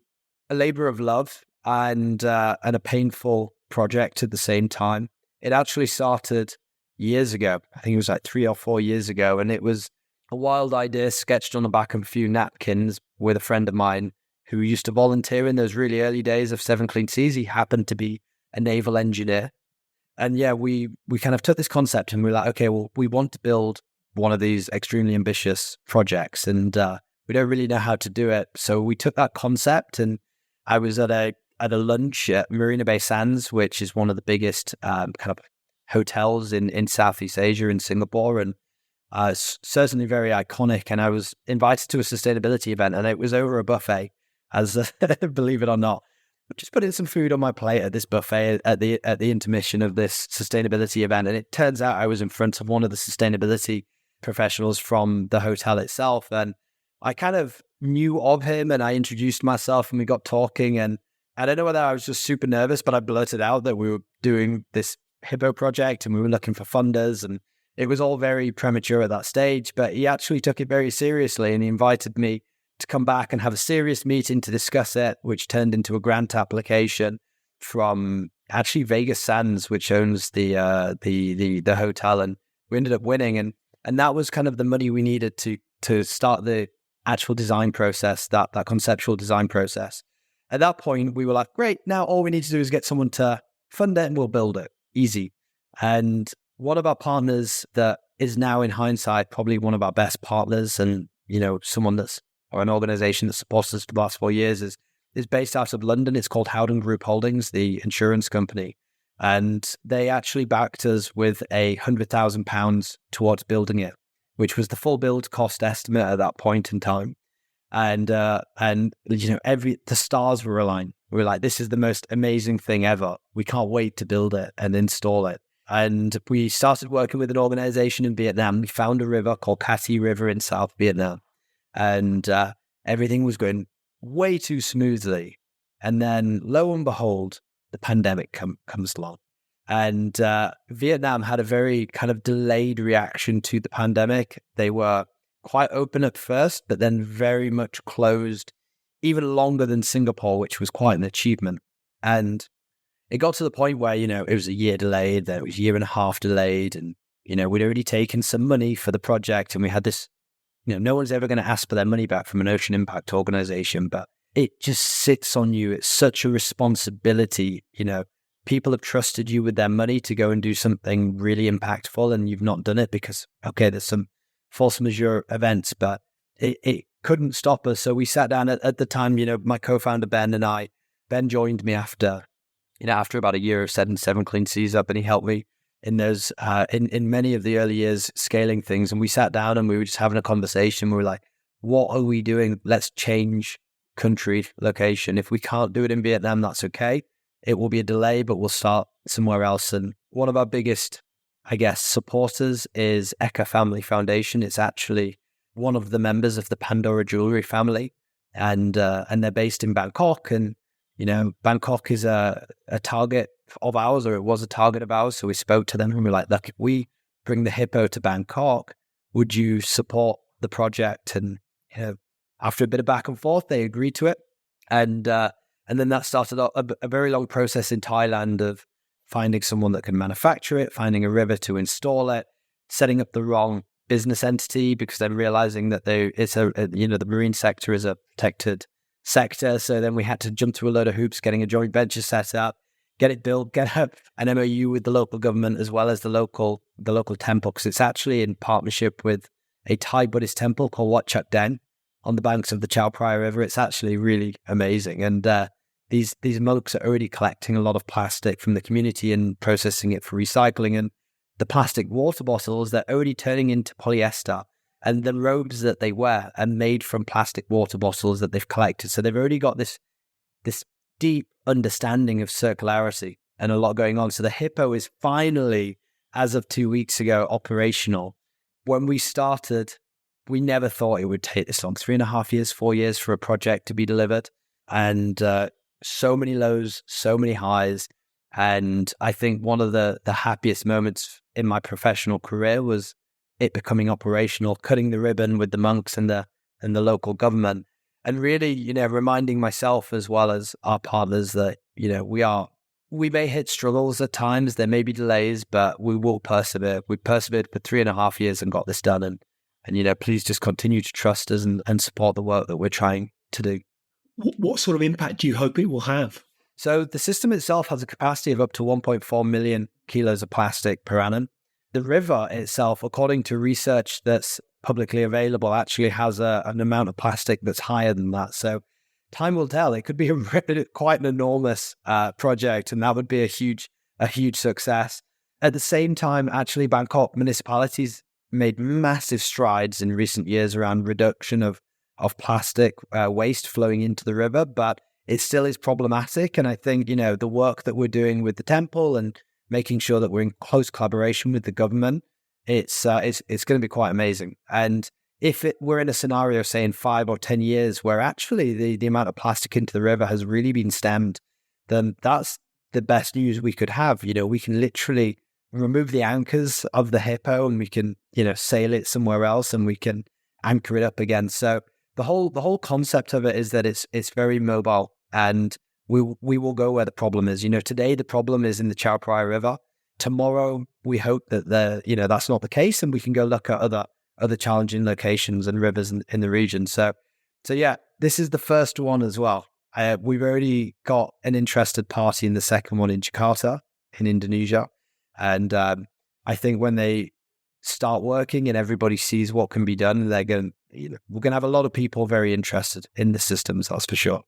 labor of love and a painful project at the same time. It actually started years ago. I think it was like 3 or 4 years ago. And it was a wild idea sketched on the back of a few napkins with a friend of mine who used to volunteer in those really early days of 7 Clean Seas. He happened to be a naval engineer. And yeah, we kind of took this concept and we were like, okay, well, we want to build one of these extremely ambitious projects. And we don't really know how to do it. So we took that concept, and I was at a lunch at Marina Bay Sands, which is one of the biggest kind of hotels in Southeast Asia, in Singapore, and certainly very iconic. And I was invited to a sustainability event, and it was over a buffet, as believe it or not. Just putting some food on my plate at this buffet at the intermission of this sustainability event, and it turns out I was in front of one of the sustainability professionals from the hotel itself, and I kind of knew of him, and I introduced myself, and we got talking, and I don't know whether I was just super nervous, but I blurted out that we were doing this Hippo project and we were looking for funders, and it was all very premature at that stage, but he actually took it very seriously, and he invited me to come back and have a serious meeting to discuss it, which turned into a grant application from actually Vegas Sands, which owns the hotel, and we ended up winning, and that was kind of the money we needed to start the actual design process, that conceptual design process. At that point, we were like, great, now all we need to do is get someone to fund it and we'll build it. Easy. And one of our partners that is now, in hindsight, probably one of our best partners, and, someone or an organization that supports us for the last 4 years is based out of London. It's called Howden Group Holdings, the insurance company. And they actually backed us with £100,000 towards building it, which was the full build cost estimate at that point in time. And the stars were aligned. We were like, this is the most amazing thing ever. We can't wait to build it and install it. And we started working with an organization in Vietnam. We found a river called Cát River in South Vietnam. And everything was going way too smoothly. And then, lo and behold, the pandemic comes along. And Vietnam had a very kind of delayed reaction to the pandemic. They were quite open at first, but then very much closed, even longer than Singapore, which was quite an achievement. And it got to the point where, it was a year delayed, then it was a year and a half delayed. And, we'd already taken some money for the project, and we had this, no one's ever going to ask for their money back from an ocean impact organization, but it just sits on you. It's such a responsibility. People have trusted you with their money to go and do something really impactful, and you've not done it because, okay, there's some force majeure events, but it couldn't stop us. So we sat down at the time, my co-founder, Ben joined me after about a year of setting 7 Clean Seas up, and he helped me in those, in many of the early years scaling things. And we sat down and we were just having a conversation. We were like, what are we doing? Let's change country, location. If we can't do it in Vietnam, that's okay. It will be a delay, but we'll start somewhere else. And one of our biggest, supporters is Eka Family Foundation. It's actually one of the members of the Pandora Jewelry family, and they're based in Bangkok. And Bangkok is a target of ours, or it was a target of ours. So we spoke to them and we were like, look, if we bring the Hippo to Bangkok, would you support the project? And after a bit of back and forth, they agreed to it. And then that started a very long process in Thailand of finding someone that can manufacture it, finding a river to install it, setting up the wrong business entity, because then realizing that the marine sector is a protected sector. So then we had to jump through a load of hoops, getting a joint venture set up, get it built, get an MOU with the local government as well as the local temple, because it's actually in partnership with a Thai Buddhist temple called Wat Chak Den on the banks of the Chao Phraya River. It's actually really amazing. And these monks are already collecting a lot of plastic from the community and processing it for recycling. And the plastic water bottles, they're already turning into polyester. And the robes that they wear are made from plastic water bottles that they've collected. So they've already got this deep understanding of circularity and a lot going on. So the hippo is finally, as of 2 weeks ago, operational. When we started, we never thought it would take this long. 3.5 years, 4 years for a project to be delivered. And so many lows, so many highs. And I think one of the happiest moments in my professional career was it becoming operational, cutting the ribbon with the monks and the local government. And really, reminding myself as well as our partners that, we may hit struggles at times, there may be delays, but we will persevere. We persevered for 3.5 years and got this done. And please just continue to trust us and support the work that we're trying to do. What sort of impact do you hope it will have? So the system itself has a capacity of up to 1.4 million kilos of plastic per annum. The river itself, according to research that's publicly available, actually has an amount of plastic that's higher than that. So time will tell. It could be quite an enormous project, and that would be a huge success. At the same time, actually, Bangkok municipalities made massive strides in recent years around reduction of plastic waste flowing into the river, but it still is problematic. And I think, the work that we're doing with the temple and making sure that we're in close collaboration with the government, it's going to be quite amazing. And if we're in a scenario, say in 5 or 10 years, where actually the amount of plastic into the river has really been stemmed, then that's the best news we could have. We can literally remove the anchors of the hippo and we can, sail it somewhere else and we can anchor it up again. So the whole concept of it is that it's very mobile, and we will go where the problem is. Today the problem is in the Chao Phraya River. Tomorrow we hope that that's not the case, and we can go look at other challenging locations and rivers in the region. So yeah, this is the first one as well. We've already got an interested party in the second one in Jakarta, in Indonesia, and I think when they start working and everybody sees what can be done, we're going to have a lot of people very interested in the systems, that's for sure.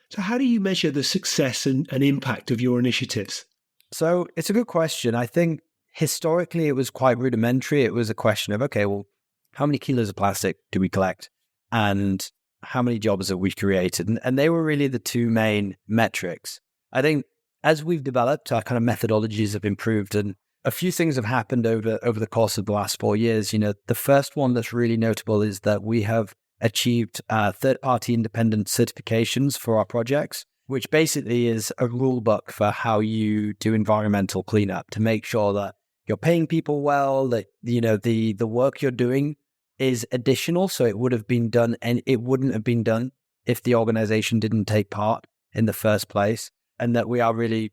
So how do you measure the success and impact of your initiatives? So it's a good question. I think historically it was quite rudimentary. It was a question of, okay, well, how many kilos of plastic do we collect? And how many jobs have we created? And they were really the two main metrics. I think as we've developed, our kind of methodologies have improved, and a few things have happened over the course of the last 4 years. The first one that's really notable is that we have achieved third-party independent certifications for our projects, which basically is a rule book for how you do environmental cleanup to make sure that you're paying people well, that the work you're doing is additional, so it would have been done, and it wouldn't have been done if the organization didn't take part in the first place, and that we are really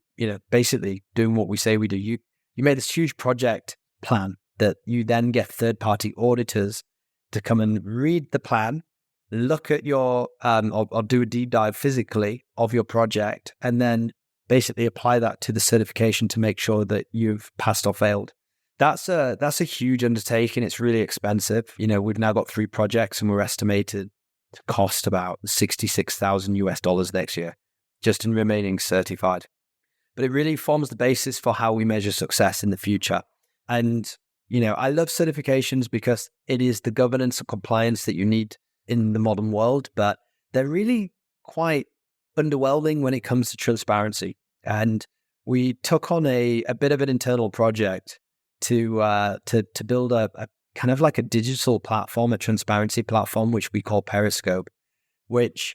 basically doing what we say we do. You made this huge project plan that you then get third-party auditors to come and read the plan, look at your, or do a deep dive physically of your project, and then basically apply that to the certification to make sure that you've passed or failed. That's a huge undertaking. It's really expensive. We've now got 3 projects and we're estimated to cost about $66,000 next year, just in remaining certified. But it really forms the basis for how we measure success in the future. And, I love certifications because it is the governance and compliance that you need in the modern world, but they're really quite underwhelming when it comes to transparency. And we took on a bit of an internal project to build a kind of like a digital platform, a transparency platform, which we call Periscope, which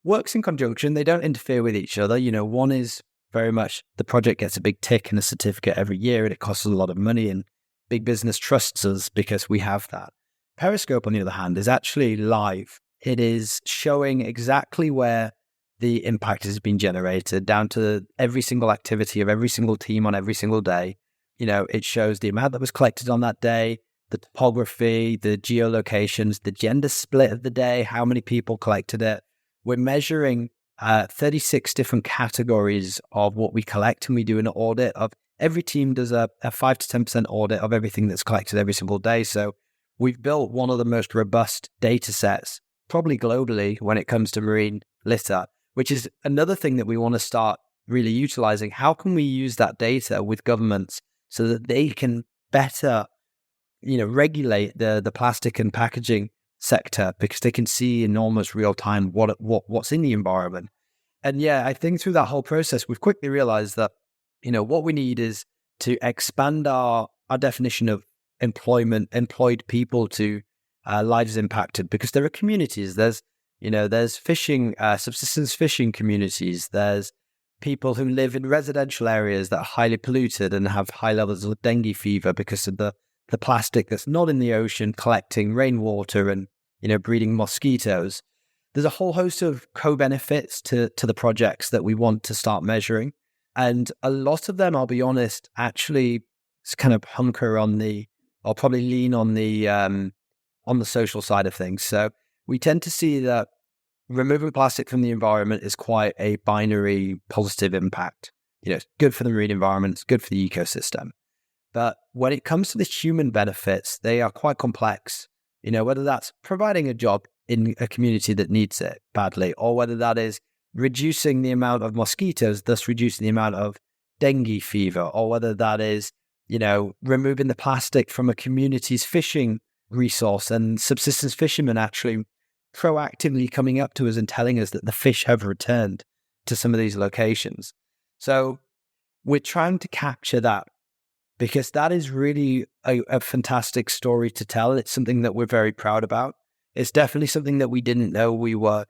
works in conjunction. They don't interfere with each other. One is very much the project gets a big tick and a certificate every year, and it costs a lot of money, and big business trusts us because we have that. Periscope, on the other hand, is actually live it is showing exactly where the impact has been generated down to every single activity of every single team on every single day. It shows the amount that was collected on that day, the topography, the geolocations, the gender split of the day, how many people collected it. We're measuring 36 different categories of what we collect, and we do an audit of every team does a 5 to 10% audit of everything that's collected every single day. So we've built one of the most robust data sets, probably globally, when it comes to marine litter, which is another thing that we want to start really utilizing. How can we use that data with governments so that they can better, regulate the plastic and packaging sector, because they can see in almost real time what's in the environment. And yeah, I think through that whole process, we've quickly realized that, what we need is to expand our definition of employed people to lives impacted, because there are communities. There's fishing, subsistence fishing communities. There's people who live in residential areas that are highly polluted and have high levels of dengue fever because of the plastic that's not in the ocean collecting rainwater and, breeding mosquitoes. There's a whole host of co-benefits to the projects that we want to start measuring. And a lot of them, I'll be honest, actually kind of hunker on or probably lean on the social side of things. So we tend to see that removing plastic from the environment is quite a binary positive impact. It's good for the marine environment, it's good for the ecosystem. But when it comes to the human benefits, they are quite complex. Whether that's providing a job in a community that needs it badly, or whether that is reducing the amount of mosquitoes, thus reducing the amount of dengue fever, or whether that is, removing the plastic from a community's fishing resource and subsistence fishermen actually proactively coming up to us and telling us that the fish have returned to some of these locations. So we're trying to capture that, because that is really a fantastic story to tell. It's something that we're very proud about. It's definitely something that we didn't know we were,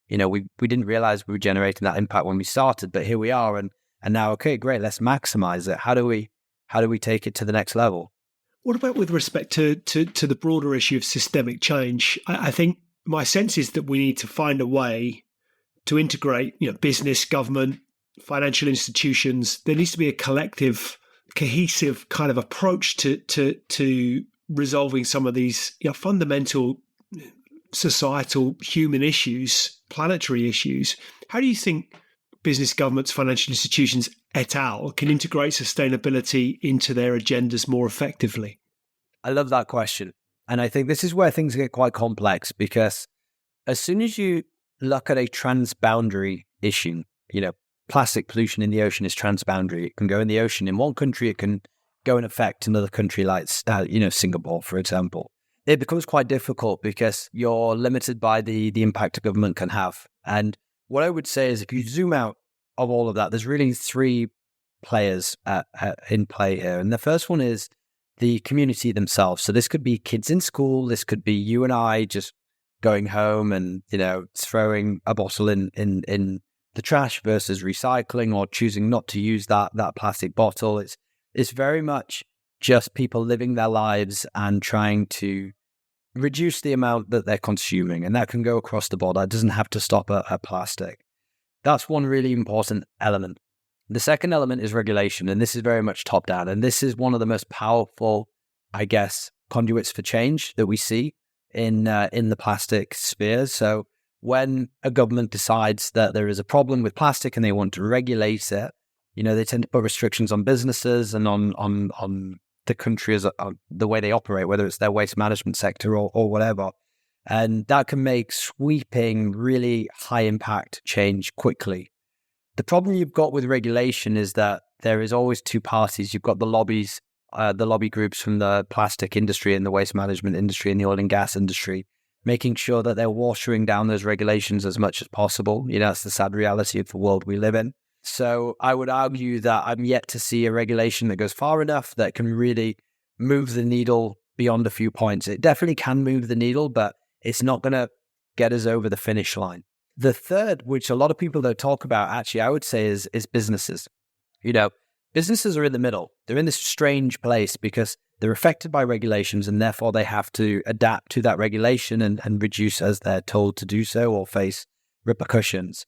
we didn't realize we were generating that impact when we started, but here we are. And now, okay, great, let's maximize it. How do we take it to the next level? What about with respect to the broader issue of systemic change? I think my sense is that we need to find a way to integrate, business, government, financial institutions. There needs to be a collective, cohesive kind of approach to resolving some of these fundamental societal human issues, planetary issues. How do you think business, governments, financial institutions et al. Can integrate sustainability into their agendas more effectively? I love that question. And I think this is where things get quite complex, because as soon as you look at a transboundary issue, plastic pollution in the ocean is transboundary. It can go in the ocean in one country, it can go and affect another country like, Singapore, for example. It becomes quite difficult because you're limited by the impact a government can have. And what I would say is, if you zoom out of all of that, there's really three players in play here. And the first one is the community themselves. So this could be kids in school. This could be you and I just going home and, throwing a bottle in the trash versus recycling, or choosing not to use that plastic bottle. It's very much just people living their lives and trying to reduce the amount that they're consuming. And that can go across the board. That doesn't have to stop at plastic. That's one really important element. The second element is regulation, and this is very much top down. And this is one of the most powerful, conduits for change that we see in the plastic sphere. So when a government decides that there is a problem with plastic and they want to regulate it, they tend to put restrictions on businesses and on the country as the way they operate, whether it's their waste management sector or whatever. And that can make sweeping, really high impact change quickly. The problem you've got with regulation is that there is always two parties. You've got the lobbies, the lobby groups from the plastic industry and the waste management industry and the oil and gas industry, making sure that they're watering down those regulations as much as possible. That's the sad reality of the world we live in. So I would argue that I'm yet to see a regulation that goes far enough that can really move the needle beyond a few points. It definitely can move the needle, but it's not going to get us over the finish line. The third, which a lot of people don't talk about, actually, I would say is businesses. businesses are in the middle. They're in this strange place because they're affected by regulations and therefore they have to adapt to that regulation and reduce as they're told to do so or face repercussions.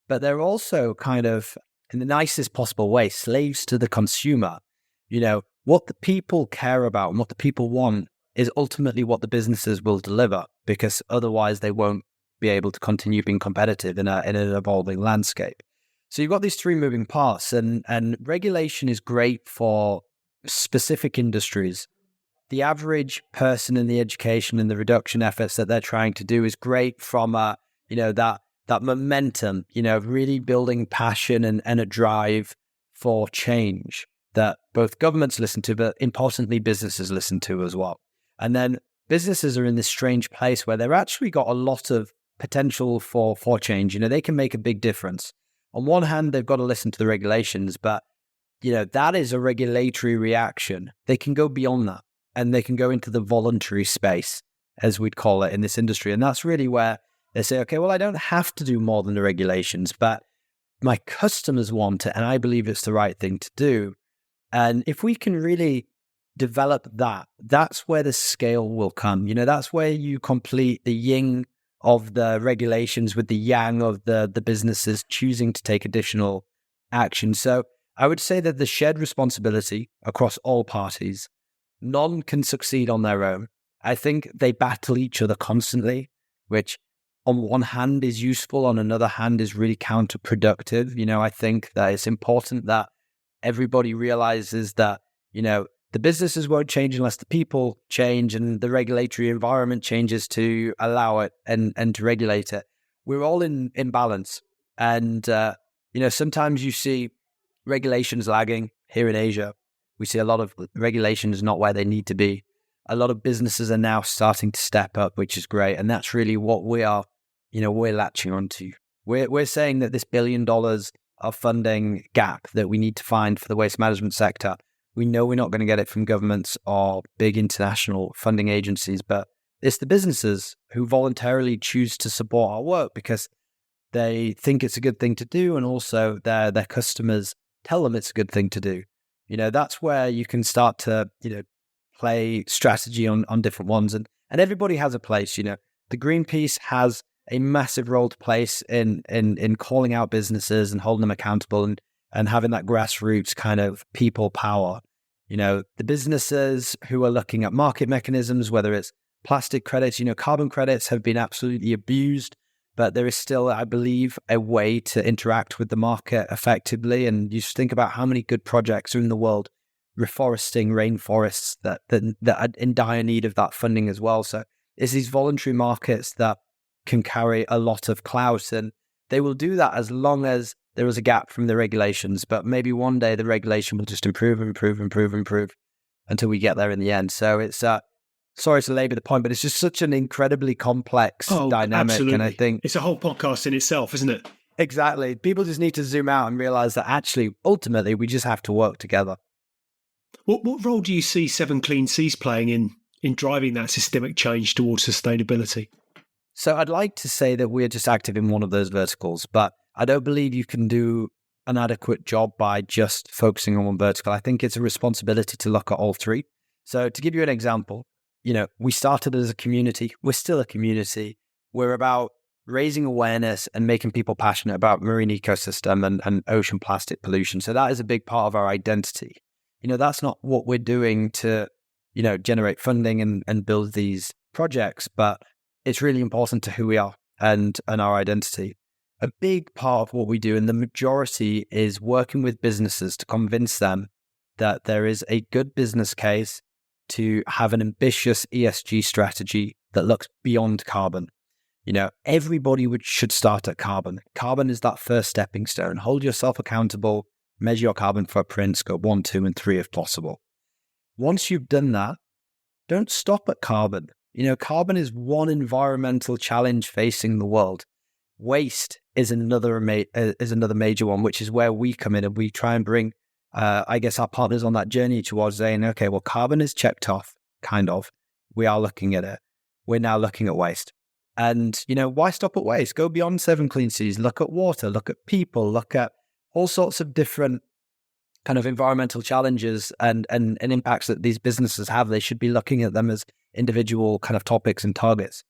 But they're also kind of, in the nicest possible way, slaves to the consumer. What the people care about and what the people want is ultimately what the businesses will deliver, because otherwise they won't be able to continue being competitive in an evolving landscape. So you've got these three moving parts, and regulation is great for specific industries. The average person in the education and the reduction efforts that they're trying to do is great from that momentum, really building passion and a drive for change that both governments listen to, but importantly, businesses listen to as well. And then businesses are in this strange place where they've actually got a lot of potential for change. They can make a big difference. On one hand, they've got to listen to the regulations, but that is a regulatory reaction. They can go beyond that and they can go into the voluntary space, as we'd call it in this industry. And that's really where they say, okay, well, I don't have to do more than the regulations, but my customers want it and I believe it's the right thing to do. And if we can really develop that, that's where the scale will come. That's where you complete the yin of the regulations with the yang of the businesses choosing to take additional action. So I would say that the shared responsibility across all parties, none can succeed on their own. I think they battle each other constantly, which on one hand is useful, on another hand is really counterproductive. I think that it's important that everybody realizes that, the businesses won't change unless the people change and the regulatory environment changes to allow it and to regulate it. We're all in balance. And, sometimes you see regulations lagging here in Asia. We see a lot of regulations not where they need to be. A lot of businesses are now starting to step up, which is great. And that's really what we are, we're latching onto. We're saying that this $1 billion of funding gap that we need to find for the waste management sector, we know we're not going to get it from governments or big international funding agencies, but it's the businesses who voluntarily choose to support our work because they think it's a good thing to do, and also their customers tell them it's a good thing to do. That's where you can start to, play strategy on different ones, and everybody has a place. The Greenpeace has a massive role to play in calling out businesses and holding them accountable and having that grassroots kind of people power. The businesses who are looking at market mechanisms, whether it's plastic credits, carbon credits have been absolutely abused, but there is still, I believe, a way to interact with the market effectively. And you just think about how many good projects are in the world reforesting rainforests that are in dire need of that funding as well. So it's these voluntary markets that can carry a lot of clout, and they will do that as long as there is a gap from the regulations. But maybe one day the regulation will just improve until we get there in the end. So it's sorry to labor the point, but it's just such an incredibly complex dynamic. Absolutely. And I think it's a whole podcast in itself, isn't it? Exactly. People just need to zoom out and realize that actually, ultimately, we just have to work together. What role do you see 7 Clean Seas playing in driving that systemic change towards sustainability? So I'd like to say that we're just active in one of those verticals, but I don't believe you can do an adequate job by just focusing on one vertical. I think it's a responsibility to look at all three. So to give you an example, we started as a community. We're still a community. We're about raising awareness and making people passionate about marine ecosystem and ocean plastic pollution. So that is a big part of our identity. That's not what we're doing to, generate funding and build these projects, but it's really important to who we are and our identity. A big part of what we do, and the majority, is working with businesses to convince them that there is a good business case to have an ambitious ESG strategy that looks beyond carbon. Everybody should start at carbon. Carbon is that first stepping stone. Hold yourself accountable, measure your carbon footprint, scope 1, 2, and 3 if possible. Once you've done that, don't stop at carbon. Carbon is one environmental challenge facing the world. Waste is another major one, which is where we come in and we try and bring, our partners on that journey towards saying, okay, well, carbon is checked off, kind of. We are looking at it. We're now looking at waste. And, why stop at waste? Go beyond 7 Clean Seas. Look at water, look at people, look at all sorts of different kind of environmental challenges and impacts that these businesses have, they should be looking at them as individual kind of topics and targets.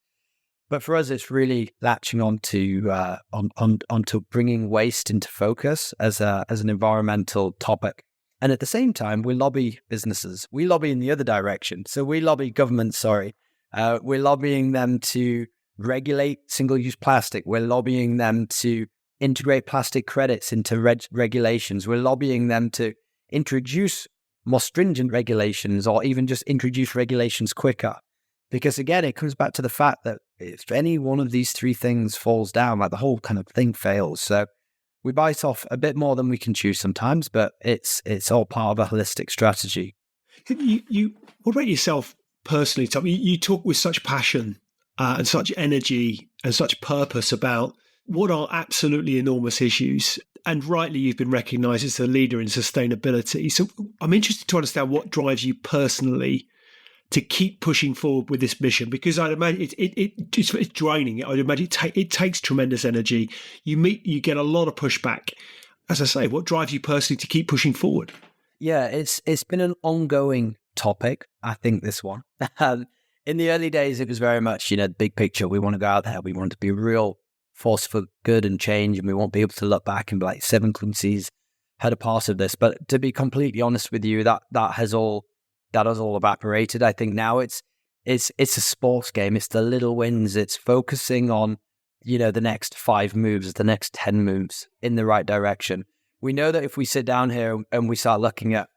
But for us, it's really latching onto bringing waste into focus as an environmental topic. And at the same time, we lobby businesses. We lobby in the other direction. So we lobby governments, we're lobbying them to regulate single-use plastic. We're lobbying them to integrate plastic credits into regulations. We're lobbying them to introduce more stringent regulations or even just introduce regulations quicker. Because again, it comes back to the fact that if any one of these three things falls down, like the whole kind of thing fails. So we bite off a bit more than we can chew sometimes, but it's all part of a holistic strategy. What about yourself personally, Tom? You talk with such passion and such energy and such purpose about what are absolutely enormous issues. And rightly, you've been recognised as a leader in sustainability. So I'm interested to understand what drives you personally to keep pushing forward with this mission, because I'd imagine it's draining. I'd imagine it takes tremendous energy. You get a lot of pushback. As I say, what drives you personally to keep pushing forward? Yeah, it's been an ongoing topic, I think, this one. In the early days, it was very much, the big picture. We want to go out there. We want to be a real force for good and change, and we won't be able to look back and be like, 7 Clean Seas had a part of this. But to be completely honest with you, that has all evaporated. I think now it's a sports game. It's the little wins. It's focusing on, the next 5 moves, the next 10 moves in the right direction. We know that if we sit down here and we start looking at,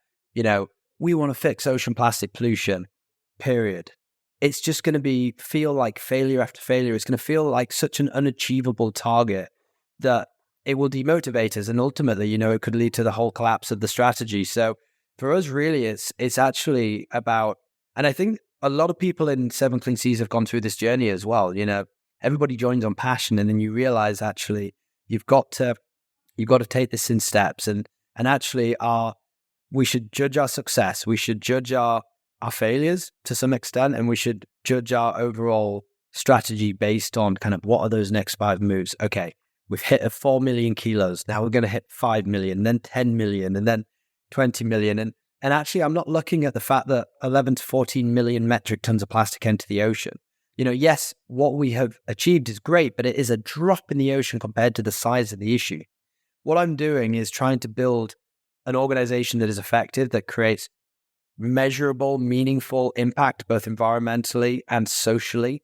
we want to fix ocean plastic pollution, period. It's just going to feel like failure after failure. It's going to feel like such an unachievable target that it will demotivate us. And ultimately, it could lead to the whole collapse of the strategy. So for us, really, it's actually about, and I think a lot of people in 7 Clean Seas have gone through this journey as well. Everybody joins on passion, and then you realize actually you've got to take this in steps, and actually we should judge our success. We should judge our failures to some extent, and we should judge our overall strategy based on kind of what are those next 5 moves. Okay, we've hit 4 million kilos. Now we're going to hit 5 million, then 10 million, and then 20 million. And actually, I'm not looking at the fact that 11 to 14 million metric tons of plastic enter the ocean. Yes, what we have achieved is great, but it is a drop in the ocean compared to the size of the issue. What I'm doing is trying to build an organization that is effective, that creates measurable, meaningful impact, both environmentally and socially.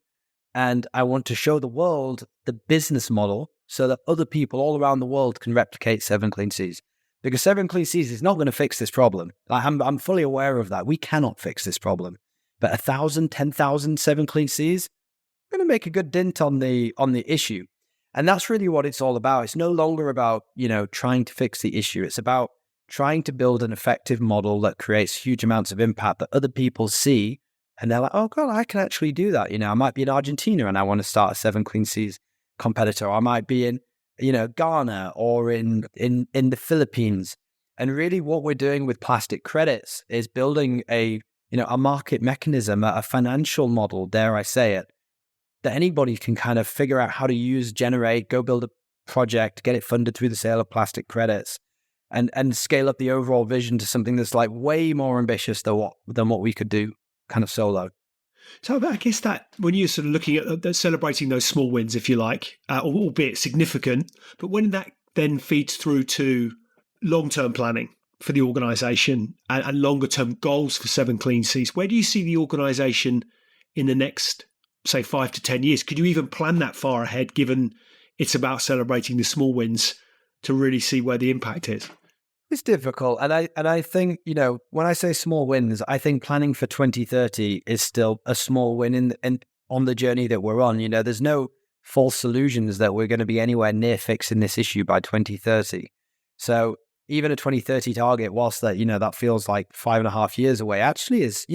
And I want to show the world the business model so that other people all around the world can replicate 7 Clean Seas. Because 7 Clean Seas is not going to fix this problem. I'm fully aware of that. We cannot fix this problem. But 1,000, 10,000 7 Clean Seas, we're going to make a good dent on the issue. And that's really what it's all about. It's no longer about, trying to fix the issue. It's about trying to build an effective model that creates huge amounts of impact that other people see. And they're like, oh, God, I can actually do that. I might be in Argentina and I want to start a 7 Clean Seas competitor. I might be in, Ghana or in the Philippines. And really what we're doing with plastic credits is building a market mechanism, a financial model, dare I say it, that anybody can kind of figure out how to use, generate, go build a project, get it funded through the sale of plastic credits, and scale up the overall vision to something that's like way more ambitious than what we could do kind of solo. So I guess that when you're sort of looking at celebrating those small wins, if you like, albeit significant, but when that then feeds through to long-term planning for the organisation and longer-term goals for 7 Clean Seas, where do you see the organisation in the next, say, 5 to 10 years? Could you even plan that far ahead, given it's about celebrating the small wins to really see where the impact is? It's difficult. And I think, when I say small wins, I think planning for 2030 is still a small win in on the journey that we're on. There's no false illusions that we're going to be anywhere near fixing this issue by 2030. So even a 2030 target, whilst that, that feels like 5.5 years away, actually is,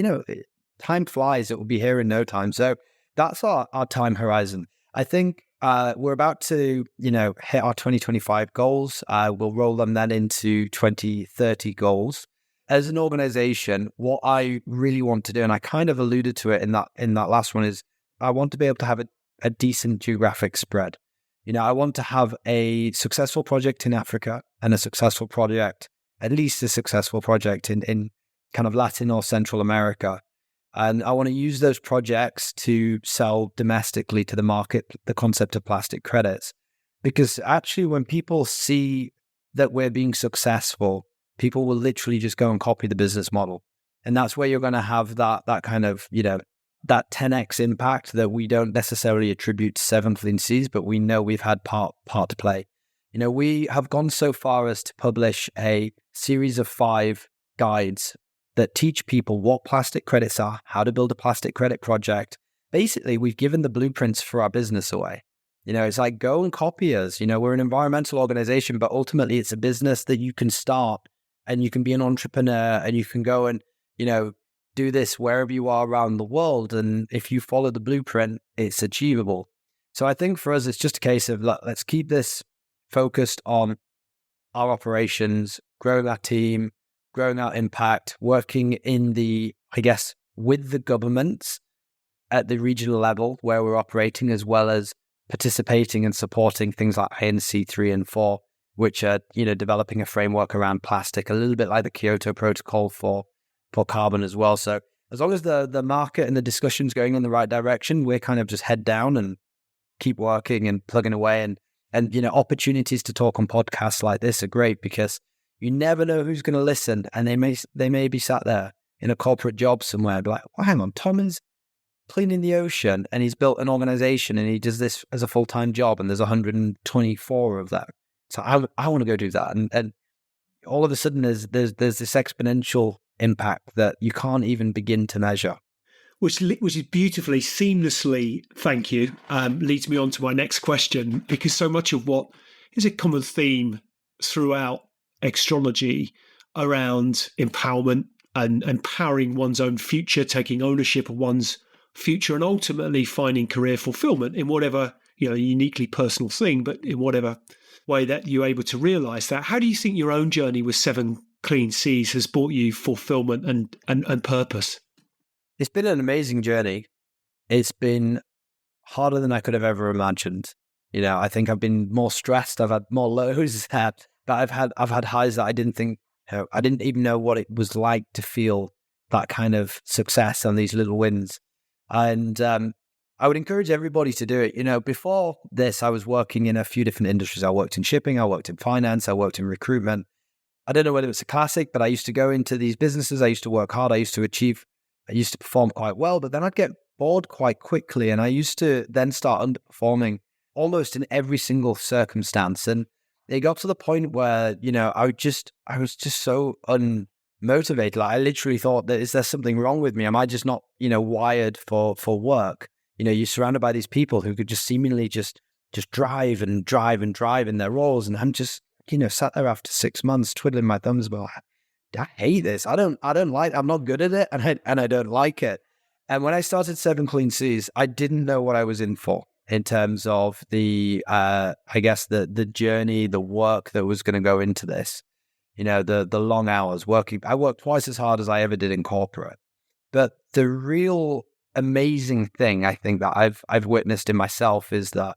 time flies. It will be here in no time. So that's our time horizon. I think we're about to, hit our 2025 goals. We'll roll them then into 2030 goals. As an organization, what I really want to do, and I kind of alluded to it in that last one, is I want to be able to have a decent geographic spread. I want to have a successful project in Africa and a successful project at least a successful project in kind of Latin or Central America. And I want to use those projects to sell domestically to the market the concept of plastic credits. Because actually, when people see that we're being successful, people will literally just go and copy the business model. And that's where you're going to have that kind of, that 10x impact that we don't necessarily attribute to 7 Clean Seas, but we know we've had part to play. We have gone so far as to publish a series of 5 guides that teach people what plastic credits are, how to build a plastic credit project. Basically, we've given the blueprints for our business away. It's like, go and copy us. We're an environmental organization, but ultimately it's a business that you can start and you can be an entrepreneur and you can go and, do this wherever you are around the world. And if you follow the blueprint, it's achievable. So I think for us, it's just a case of, let's keep this focused on our operations, growing our team, growing our impact, working with the governments at the regional level where we're operating, as well as participating and supporting things like ANC 3 and 4, which are, developing a framework around plastic, a little bit like the Kyoto Protocol for carbon as well. So as long as the market and the discussion's going in the right direction, we're kind of just head down and keep working and plugging away. And opportunities to talk on podcasts like this are great because you never know who's going to listen, and they may be sat there in a corporate job somewhere, be like, well, hang on, Tom is cleaning the ocean and he's built an organization and he does this as a full-time job and there's 124 of them. So I want to go do that. And all of a sudden there's this exponential impact that you can't even begin to measure. Which is beautifully, seamlessly, thank you, leads me on to my next question, because so much of what is a common theme throughout Extrology around empowerment and empowering one's own future, taking ownership of one's future, and ultimately finding career fulfillment in whatever, uniquely personal thing, but in whatever way that you're able to realize that. How do you think your own journey with 7 Clean Seas has brought you fulfillment and purpose? It's been an amazing journey. It's been harder than I could have ever imagined. I think I've been more stressed. I've had more lows, but I've had highs that I didn't think, I didn't even know what it was like to feel that kind of success on these little wins. And I would encourage everybody to do it. Before this, I was working in a few different industries. I worked in shipping, I worked in finance, I worked in recruitment. I don't know whether it's a classic, but I used to go into these businesses. I used to work hard. I used to perform quite well, but then I'd get bored quite quickly. And I used to then start underperforming almost in every single circumstance. And it got to the point where, I was just so unmotivated. Like, I literally thought, that is there something wrong with me? Am I just not, wired for work? You're surrounded by these people who could just seemingly just drive and drive and drive in their roles. And I'm just, sat there after 6 months twiddling my thumbs about, I hate this. I don't like, I'm not good at it, and I don't like it. And when I started 7 Clean Seas, I didn't know what I was in for in terms of the journey, the work that was going to go into this. The long hours working. I worked twice as hard as I ever did in corporate. But the real amazing thing I think that I've witnessed in myself is that,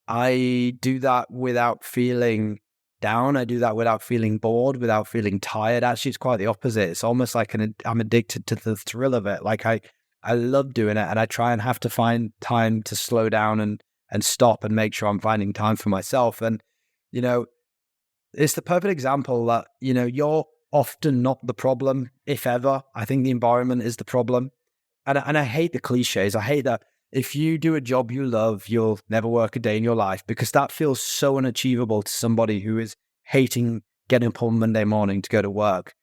I do that without feeling down. I do that without feeling bored, without feeling tired. Actually, it's quite the opposite. It's almost like I'm addicted to the thrill of it. Like I love doing it, and I try and have to find time to slow down and stop and make sure I'm finding time for myself. And, it's the perfect example that, you're often not the problem, if ever. I think the environment is the problem. And I hate the cliches. I hate that if you do a job you love, you'll never work a day in your life, because that feels so unachievable to somebody who is hating getting up on Monday morning to go to work.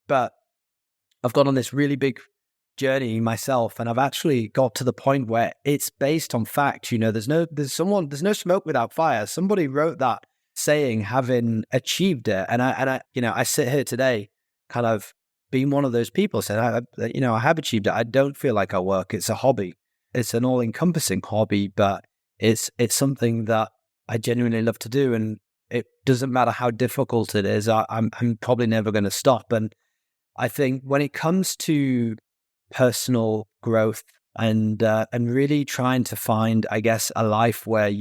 But I've gone on this really big journey myself, and I've actually got to the point where it's based on fact. There's no smoke without fire. Somebody wrote that saying, having achieved it. And I sit here today kind of being one of those people saying, I have achieved it. I don't feel like I work. It's a hobby. It's an all-encompassing hobby, but it's something that I genuinely love to do. And it doesn't matter how difficult it is. I'm probably never going to stop. And I think when it comes to personal growth and really trying to find, I guess, a life where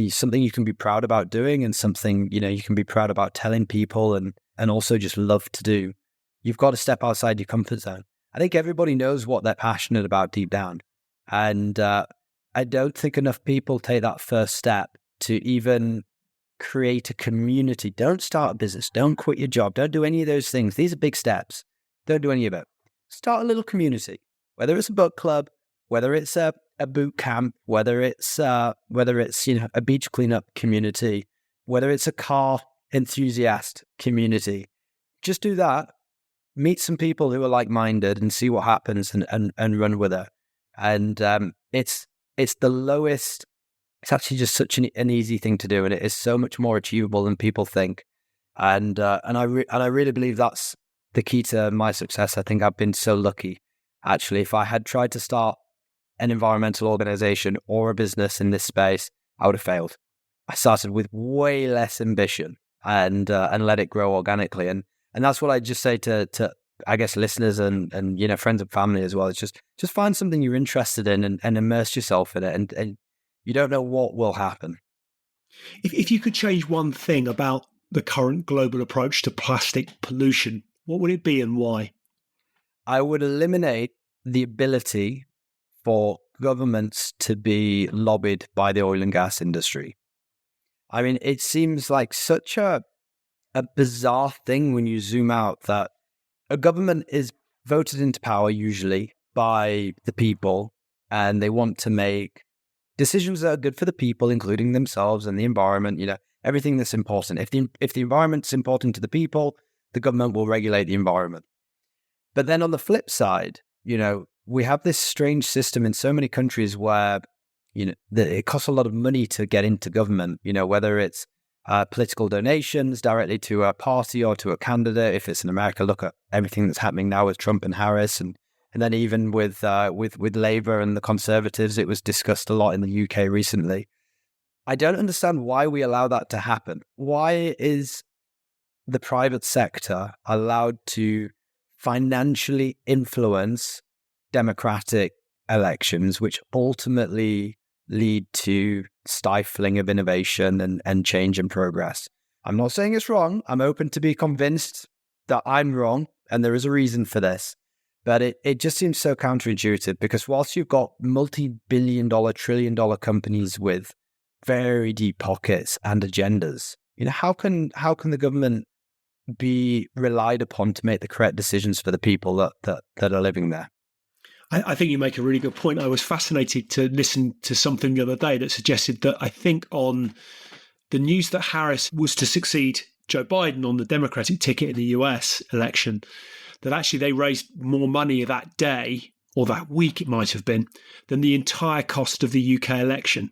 something you can be proud about doing, and something, you can be proud about telling people, and and also just love to do, you've got to step outside your comfort zone. I think everybody knows what they're passionate about deep down. And I don't think enough people take that first step to even create a community. Don't start a business. Don't quit your job. Don't do any of those things. These are big steps. Don't do any of it. Start a little community, whether it's a book club, whether it's a boot camp, whether it's a beach cleanup community, whether it's a car enthusiast community. Just do that. Meet some people who are like-minded and see what happens and run with it. And it's the lowest. It's actually just such an easy thing to do, and it is so much more achievable than people think. And I really believe that's the key to my success. I think I've been so lucky. Actually, if I had tried to start an environmental organization or a business in this space, I would have failed. I started with way less ambition and let it grow organically. And that's what I just say to I guess listeners and friends and family as well. It's just find something you're interested in and immerse yourself in it, and you don't know what will happen. If you could change one thing about the current global approach to plastic pollution, what would it be and why? I would eliminate the ability for governments to be lobbied by the oil and gas industry. I mean, it seems like such a bizarre thing when you zoom out that a government is voted into power usually by the people, and they want to make decisions that are good for the people, including themselves and the environment, everything that's important. If the environment's important to the people, the government will regulate the environment. But then on the flip side, we have this strange system in so many countries where, that it costs a lot of money to get into government, whether it's political donations directly to a party or to a candidate. If it's in America, look at everything that's happening now with Trump and Harris, and then even with Labour and the Conservatives, it was discussed a lot in the UK recently. I don't understand why we allow that to happen. Why is the private sector allowed to financially influence democratic elections, which ultimately lead to stifling of innovation and change and progress? I'm not saying it's wrong. I'm open to be convinced that I'm wrong, and there is a reason for this. But it just seems so counterintuitive, because whilst you've got multi-billion-dollar, trillion-dollar companies with very deep pockets and agendas, how can the government be relied upon to make the correct decisions for the people that are living there? I think you make a really good point. I was fascinated to listen to something the other day that suggested that I think on the news that Harris was to succeed Joe Biden on the Democratic ticket in the US election, that actually they raised more money that day, or that week it might have been, than the entire cost of the UK election.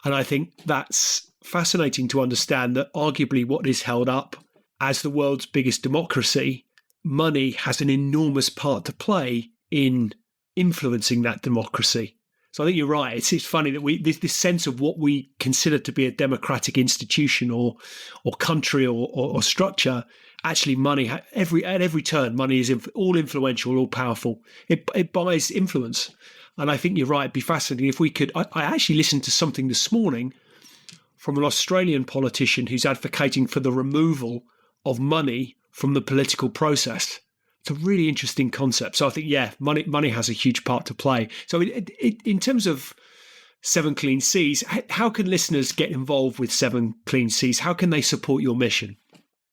And I think that's fascinating to understand that arguably what is held up as the world's biggest democracy, money has an enormous part to play in influencing that democracy. So I think you're right. It's funny that this sense of what we consider to be a democratic institution or country or structure, actually money at every turn, money is all influential, all powerful. It buys influence. And I think you're right. It'd be fascinating if we could. I actually listened to something this morning from an Australian politician who's advocating for the removal of money from the political process. It's a really interesting concept. So I think, money has a huge part to play. So in terms of 7 Clean Seas, how can listeners get involved with 7 Clean Seas? How can they support your mission?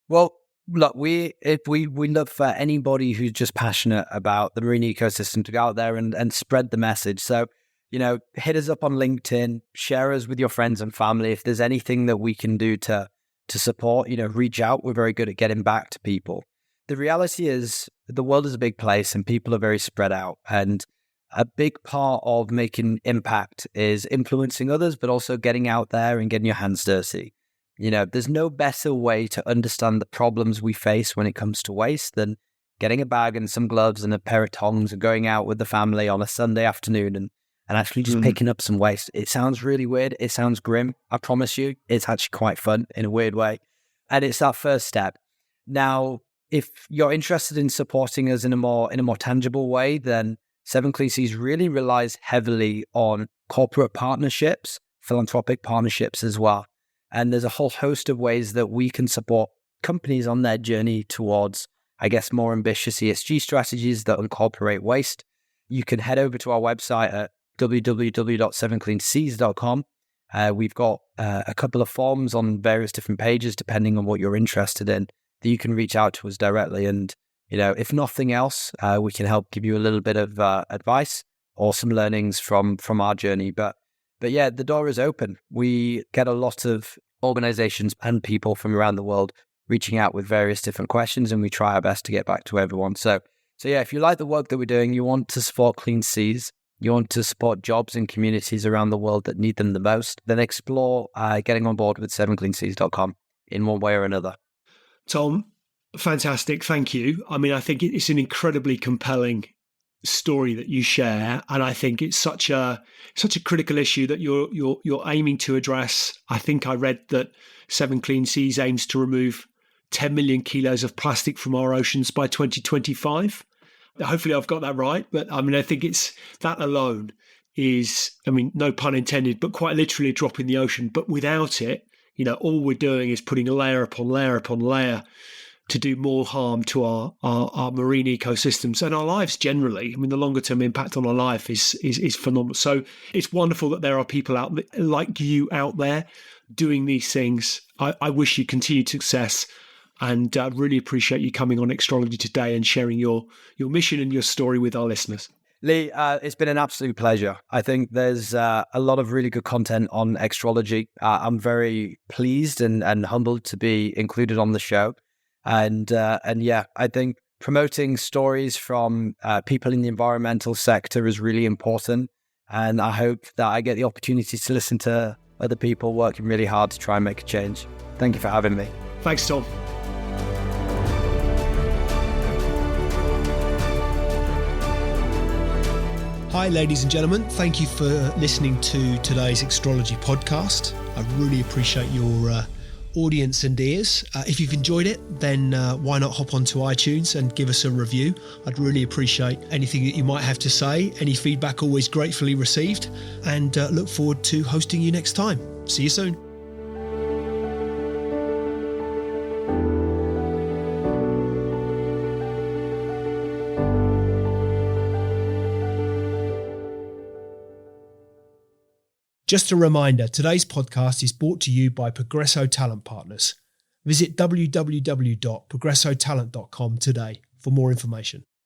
Well, look, we love for anybody who's just passionate about the marine ecosystem to go out there and spread the message. So, hit us up on LinkedIn, share us with your friends and family. If there's anything that we can do to support, reach out. We're very good at getting back to people. The reality is the world is a big place and people are very spread out. And a big part of making impact is influencing others, but also getting out there and getting your hands dirty. There's no better way to understand the problems we face when it comes to waste than getting a bag and some gloves and a pair of tongs and going out with the family on a Sunday afternoon and actually just picking up some waste. It sounds really weird. It sounds grim. I promise you, it's actually quite fun in a weird way. And it's that first step. Now, if you're interested in supporting us in a more tangible way, then 7 Clean Seas really relies heavily on corporate partnerships, philanthropic partnerships as well. And there's a whole host of ways that we can support companies on their journey towards, I guess, more ambitious ESG strategies that incorporate waste, you can head over to our website at www.sevencleanseas.com. We've got a couple of forms on various different pages, depending on what you're interested in, that you can reach out to us directly. And, if nothing else, we can help give you a little bit of advice or some learnings from our journey. But yeah, the door is open. We get a lot of organizations and people from around the world reaching out with various different questions, and we try our best to get back to everyone. So yeah, if you like the work that we're doing, you want to support clean seas, you want to support jobs in communities around the world that need them the most, then explore getting on board with sevencleanseas.com in one way or another. Tom, fantastic. Thank you. I mean, I think it's an incredibly compelling story that you share, and I think it's such a critical issue that you're aiming to address. I think I read that Seven Clean Seas aims to remove 10 million kilos of plastic from our oceans by 2025. Hopefully I've got that right, but I mean, I think it's that alone is, I mean, no pun intended, but quite literally a drop in the ocean. But without it, all we're doing is putting layer upon layer upon layer to do more harm to our marine ecosystems and our lives generally. I mean, the longer term impact on our life is phenomenal. So it's wonderful that there are people out like you out there doing these things. I wish you continued success, and really appreciate you coming on Extrology today and sharing your mission and your story with our listeners. Lee, it's been an absolute pleasure. I think there's a lot of really good content on Extrology. I'm very pleased and humbled to be included on the show. And yeah, I think promoting stories from people in the environmental sector is really important. And I hope that I get the opportunity to listen to other people working really hard to try and make a change. Thank you for having me. Thanks, Tom. Hi, ladies and gentlemen. Thank you for listening to today's Extrology podcast. I really appreciate your audience and ears. If you've enjoyed it, then why not hop onto iTunes and give us a review? I'd really appreciate anything that you might have to say. Any feedback always gratefully received, and look forward to hosting you next time. See you soon. Just a reminder, today's podcast is brought to you by Progresso Talent Partners. Visit www.progressotalent.com today for more information.